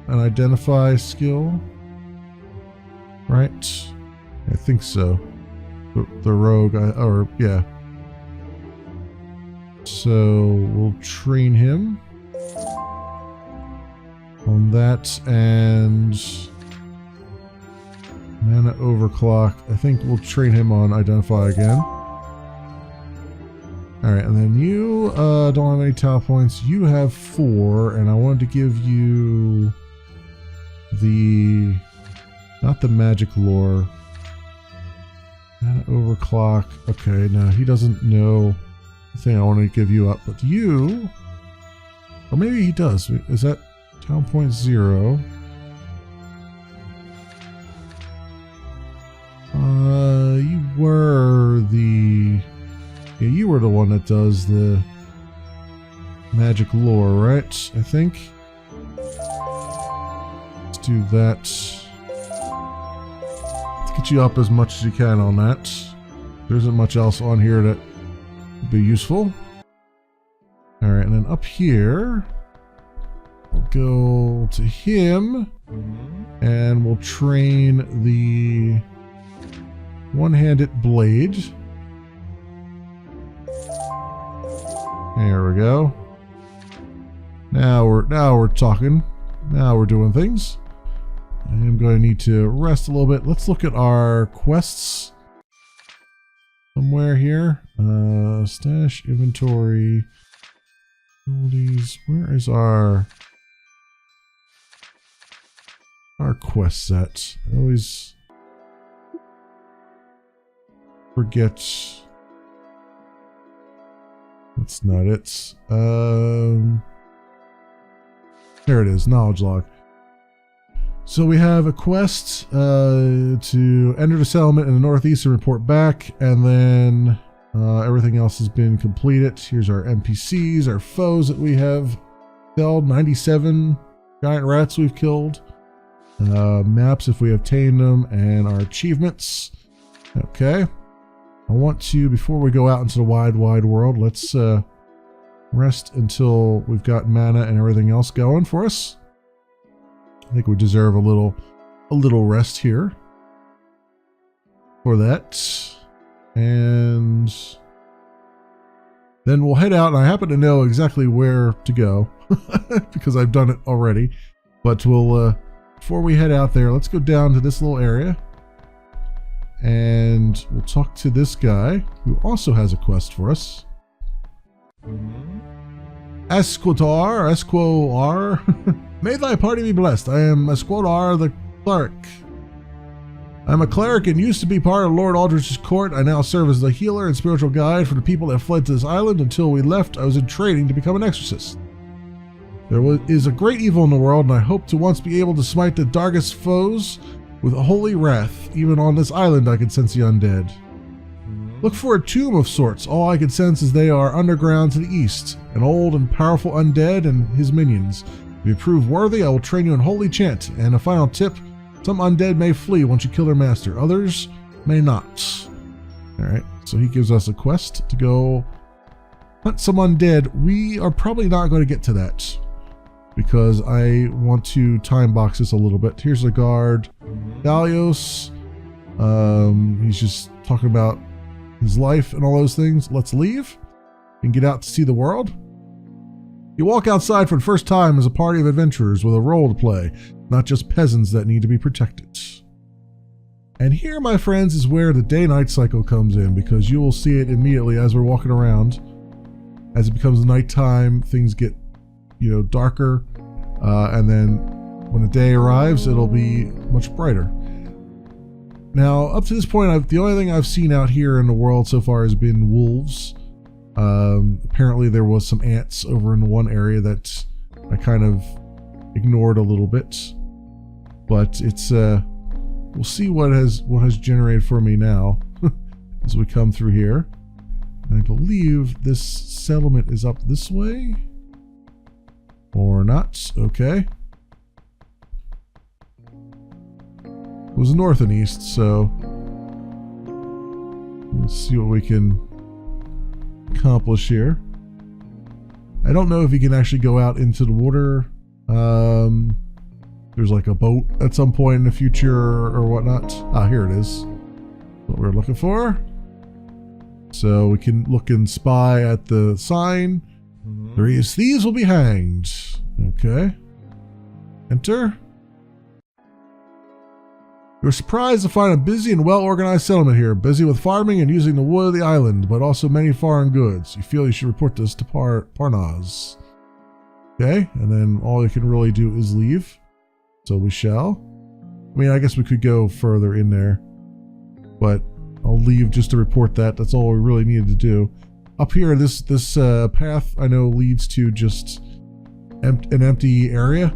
an identify skill, right? I think so. The rogue, or yeah. So we'll train him on that, and mana overclock. I think we'll train him on identify again. Alright, and then you don't have any talent points. You have 4, and I wanted to give you the... not the magic lore. Mana overclock. Okay, now he doesn't know the thing I wanted to give you up, but you... or maybe he does. Is that talent point 0? You were the... yeah, you were the one that does the magic lore, right? I think. Let's do that. Let's get you up as much as you can on that. There isn't much else on here that would be useful. Alright, and then up here, we'll go to him, and we'll train the one-handed blade. There we go. Now we're talking. Now we're doing things. I am going to need to rest a little bit. Let's look at our quests somewhere here. Stash, inventory, abilities. Where is our quest set? I always forget. That's not it. There it is, knowledge log. So we have a quest to enter the settlement in the northeast and report back, and then everything else has been completed. Here's our NPCs, our foes that we have killed, 97 giant rats we've killed. Maps if we obtain them, and our achievements. Okay. I want to, before we go out into the wide world, let's rest until we've got mana and everything else going for us. I think we deserve a little rest here for that. And then we'll head out, and I happen to know exactly where to go because I've done it already. But we'll, before we head out there, let's go down to this little area. And we'll talk to this guy who also has a quest for us. Esquotar. May thy party be blessed. I am Esquotar the cleric. I'm a cleric and used to be part of Lord Aldrich's court. I now serve as the healer and spiritual guide for the people that fled to this island. Until we left, I was in training to become an exorcist. There is a great evil in the world, and I hope to once be able to smite the darkest foes with a holy wrath. Even on this island, I can sense the undead. Look for a tomb of sorts. All I can sense is they are underground to the east. An old and powerful undead and his minions. If you prove worthy, I will train you in holy chant. And a final tip, some undead may flee once you kill their master. Others may not. Alright, so he gives us a quest to go hunt some undead. We are probably not going to get to that, because I want to time box this a little bit. Here's the guard, Dalios. He's just talking about his life and all those things. Let's leave and get out to see the world. You walk outside for the first time as a party of adventurers with a role to play, not just peasants that need to be protected. And here, my friends, is where the day-night cycle comes in, because you will see it immediately as we're walking around. As it becomes nighttime, things get, darker, and then when the day arrives, it'll be much brighter. Now, up to this point, the only thing I've seen out here in the world so far has been wolves. Apparently there was some ants over in one area that I kind of ignored a little bit, but it's we'll see what has generated for me now as we come through here. And I believe this settlement is up this way. Or not. Okay. It was north and east, so let's see what we can accomplish here. I don't know if you can actually go out into the water. There's like a boat at some point in the future or whatnot. Ah, here it is. What we're looking for. So we can look and spy at the sign. These thieves will be hanged. Okay. Enter. You're surprised to find a busy and well-organized settlement here, busy with farming and using the wood of the island, but also many foreign goods. You feel you should report this to Parnaz. Okay, and then all you can really do is leave. So we shall. I mean, I guess we could go further in there, but I'll leave just to report that. That's all we really needed to do. Up here, this path I know leads to just an empty area,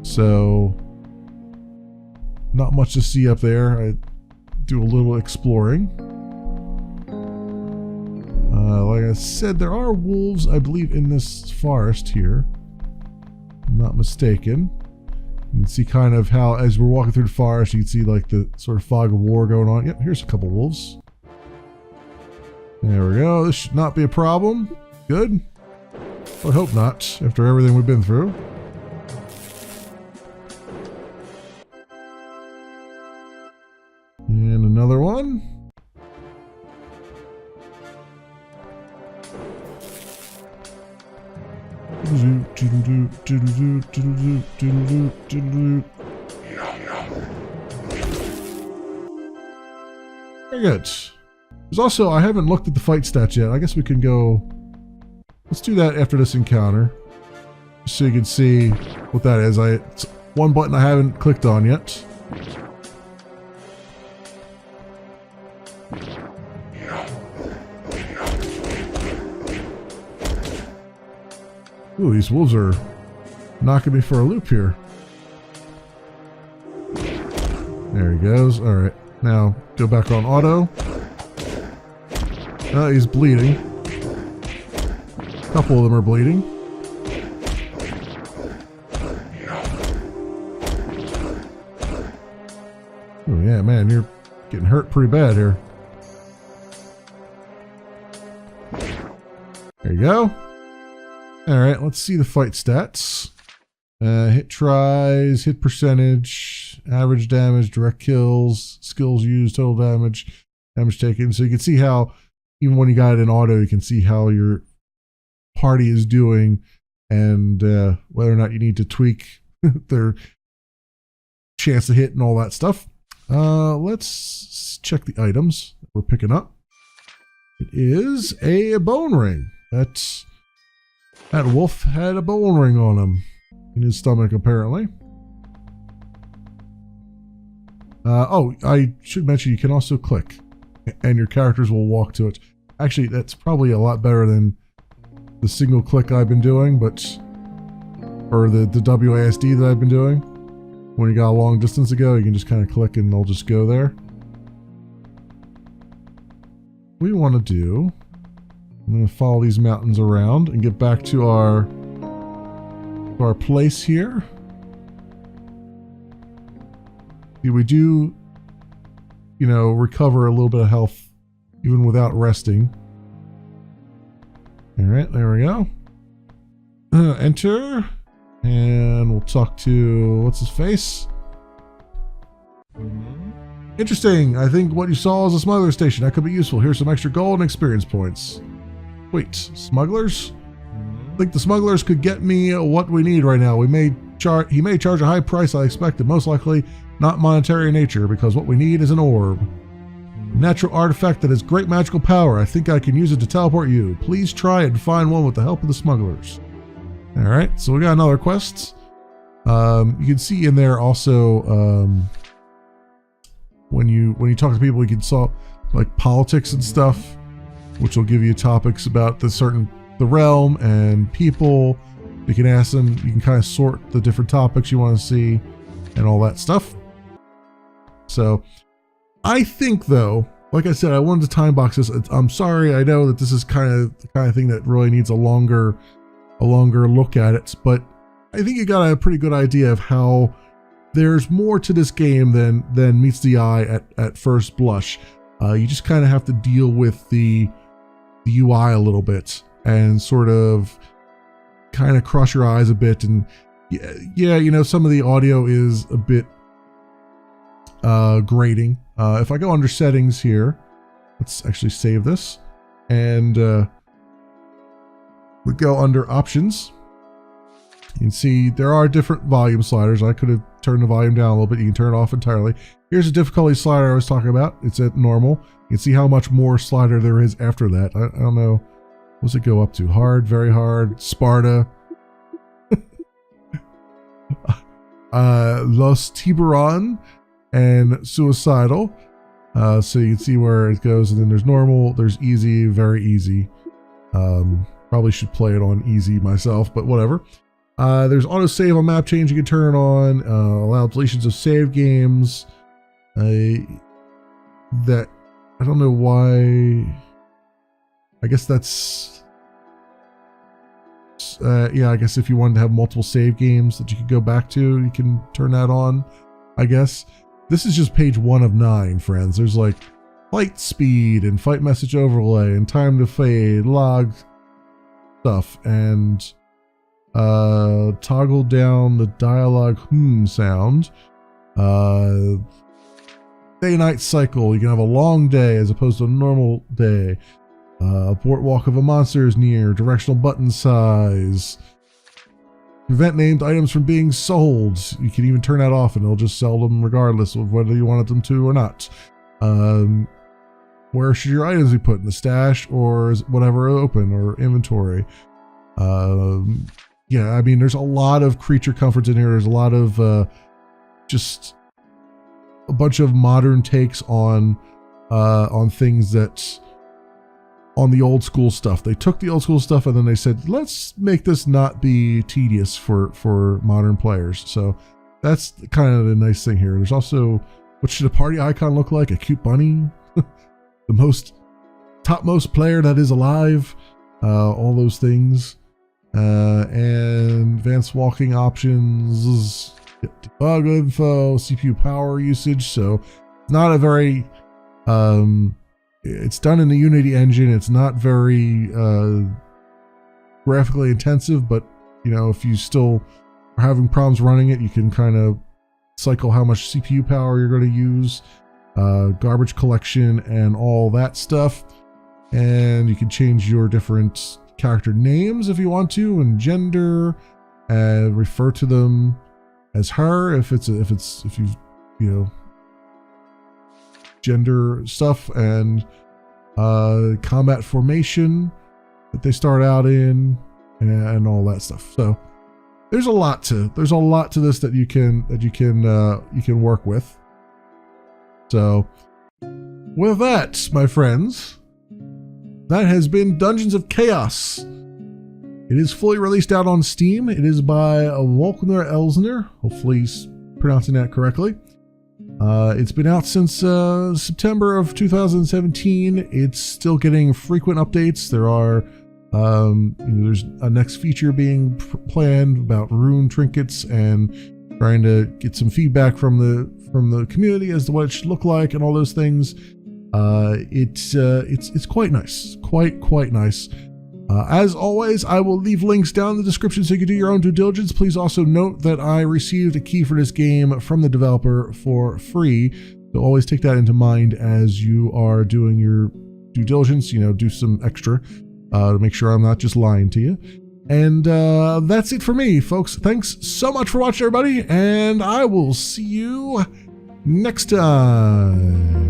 so not much to see up there. I do a little exploring. Like I said, there are wolves, I believe, in this forest here. I'm not mistaken. You can see kind of how, as we're walking through the forest, you can see like the sort of fog of war going on. Yep, here's a couple wolves. There we go. This should not be a problem. Good. I hope not, after everything we've been through. And another one. Very good. There's also, I haven't looked at the fight stats yet. I guess we can go, let's do that after this encounter, just so you can see what that is. It's one button I haven't clicked on yet. Ooh, these wolves are knocking me for a loop here. There he goes. All right, now go back on auto. Oh, he's bleeding. A couple of them are bleeding. Oh yeah, man, you're getting hurt pretty bad here. There you go. All right, let's see the fight stats. Hit tries, hit percentage, average damage, direct kills, skills used, total damage, damage taken. So you can see how, even when you got it in auto, you can see how your party is doing and whether or not you need to tweak their chance to hit and all that stuff. Let's check the items that we're picking up. It is a bone ring. That wolf had a bone ring on him in his stomach, apparently. Oh, I should mention you can also click and your characters will walk to it. Actually, that's probably a lot better than the single click I've been doing, or the WASD that I've been doing. When you got a long distance to go, you can just kind of click and they'll just go there. We want to do, I'm going to follow these mountains around and get back to our place here. We do, recover a little bit of health even without resting. All right, there we go. Enter, and we'll talk to, what's his face? Interesting. I think what you saw is a smuggler station. That could be useful. Here's some extra gold and experience points. Wait, smugglers? I think the smugglers could get me what we need right now. He may charge a high price, I expected. Most likely not monetary in nature, because what we need is an orb. A natural artifact that has great magical power. I think I can use it to teleport you. Please try and find one with the help of the smugglers. All right, so we got another quest. You can see in there also when you talk to people, you can solve like politics and stuff, which will give you topics about the realm and people. You can ask them. You can kind of sort the different topics you want to see and all that stuff. So I think, though, like I said, I wanted to time box this. I'm sorry, I know that this is kind of the kind of thing that really needs a longer look at it, but I think you got a pretty good idea of how there's more to this game than meets the eye at first blush. You just kind of have to deal with the UI a little bit and sort of kind of cross your eyes a bit. And yeah, some of the audio is a bit grating. If I go under settings here, let's actually save this, and we go under options. You can see there are different volume sliders. I could have turned the volume down a little bit. You can turn it off entirely. Here's a difficulty slider I was talking about. It's at normal. You can see how much more slider there is after that. I don't know. What does it go up to? Hard, very hard, Sparta, Los Tiburon, and Suicidal. So you can see where it goes, and then there's normal, there's easy, very easy. Probably should play it on easy myself, but whatever. There's auto save on map change you can turn on, allow deletions of save games. That I don't know why. I guess that's yeah, I guess if you wanted to have multiple save games that you could go back to, you can turn that on, I guess. This is just page 1 of 9, friends. There's like fight speed and fight message overlay and time to fade, log stuff, and toggle down the dialogue sound. Day-night cycle. You can have a long day as opposed to a normal day. Abort walk of a monster is near. Directional button size. Prevent named items from being sold. You can even turn that off and it'll just sell them regardless of whether you wanted them to or not. Where should your items be put? In the stash or is whatever open or inventory? Yeah, I mean, there's a lot of creature comforts in here. There's a lot of just a bunch of modern takes on things that on the old school stuff. They took the old school stuff and then they said, let's make this not be tedious for modern players. So that's kind of the nice thing here. There's also, what should a party icon look like? A cute bunny, the topmost player that is alive, all those things. And advanced walking options, debug info, CPU power usage. So not a very it's done in the Unity engine. It's not very graphically intensive, but if you still are having problems running it, you can kind of cycle how much CPU power you're going to use, garbage collection and all that stuff. And you can change your different character names if you want to, and gender, and refer to them as her if you gender stuff, and combat formation that they start out in, and all that stuff. So there's a lot to this that you can work with. So with that, my friends, that has been Dungeons of Chaos. It is fully released out on Steam. It is by Volkner Elsner. Hopefully he's pronouncing that correctly. It's been out since September of 2017. It's still getting frequent updates. There are there's a next feature being planned about rune trinkets, and trying to get some feedback from the community as to what it should look like and all those things. It's quite nice, quite nice. As always, I will leave links down in the description so you can do your own due diligence. Please also note that I received a key for this game from the developer for free, so always take that into mind as you are doing your due diligence. Do some extra to make sure I'm not just lying to you. And that's it for me, folks. Thanks so much for watching, everybody, and I will see you next time.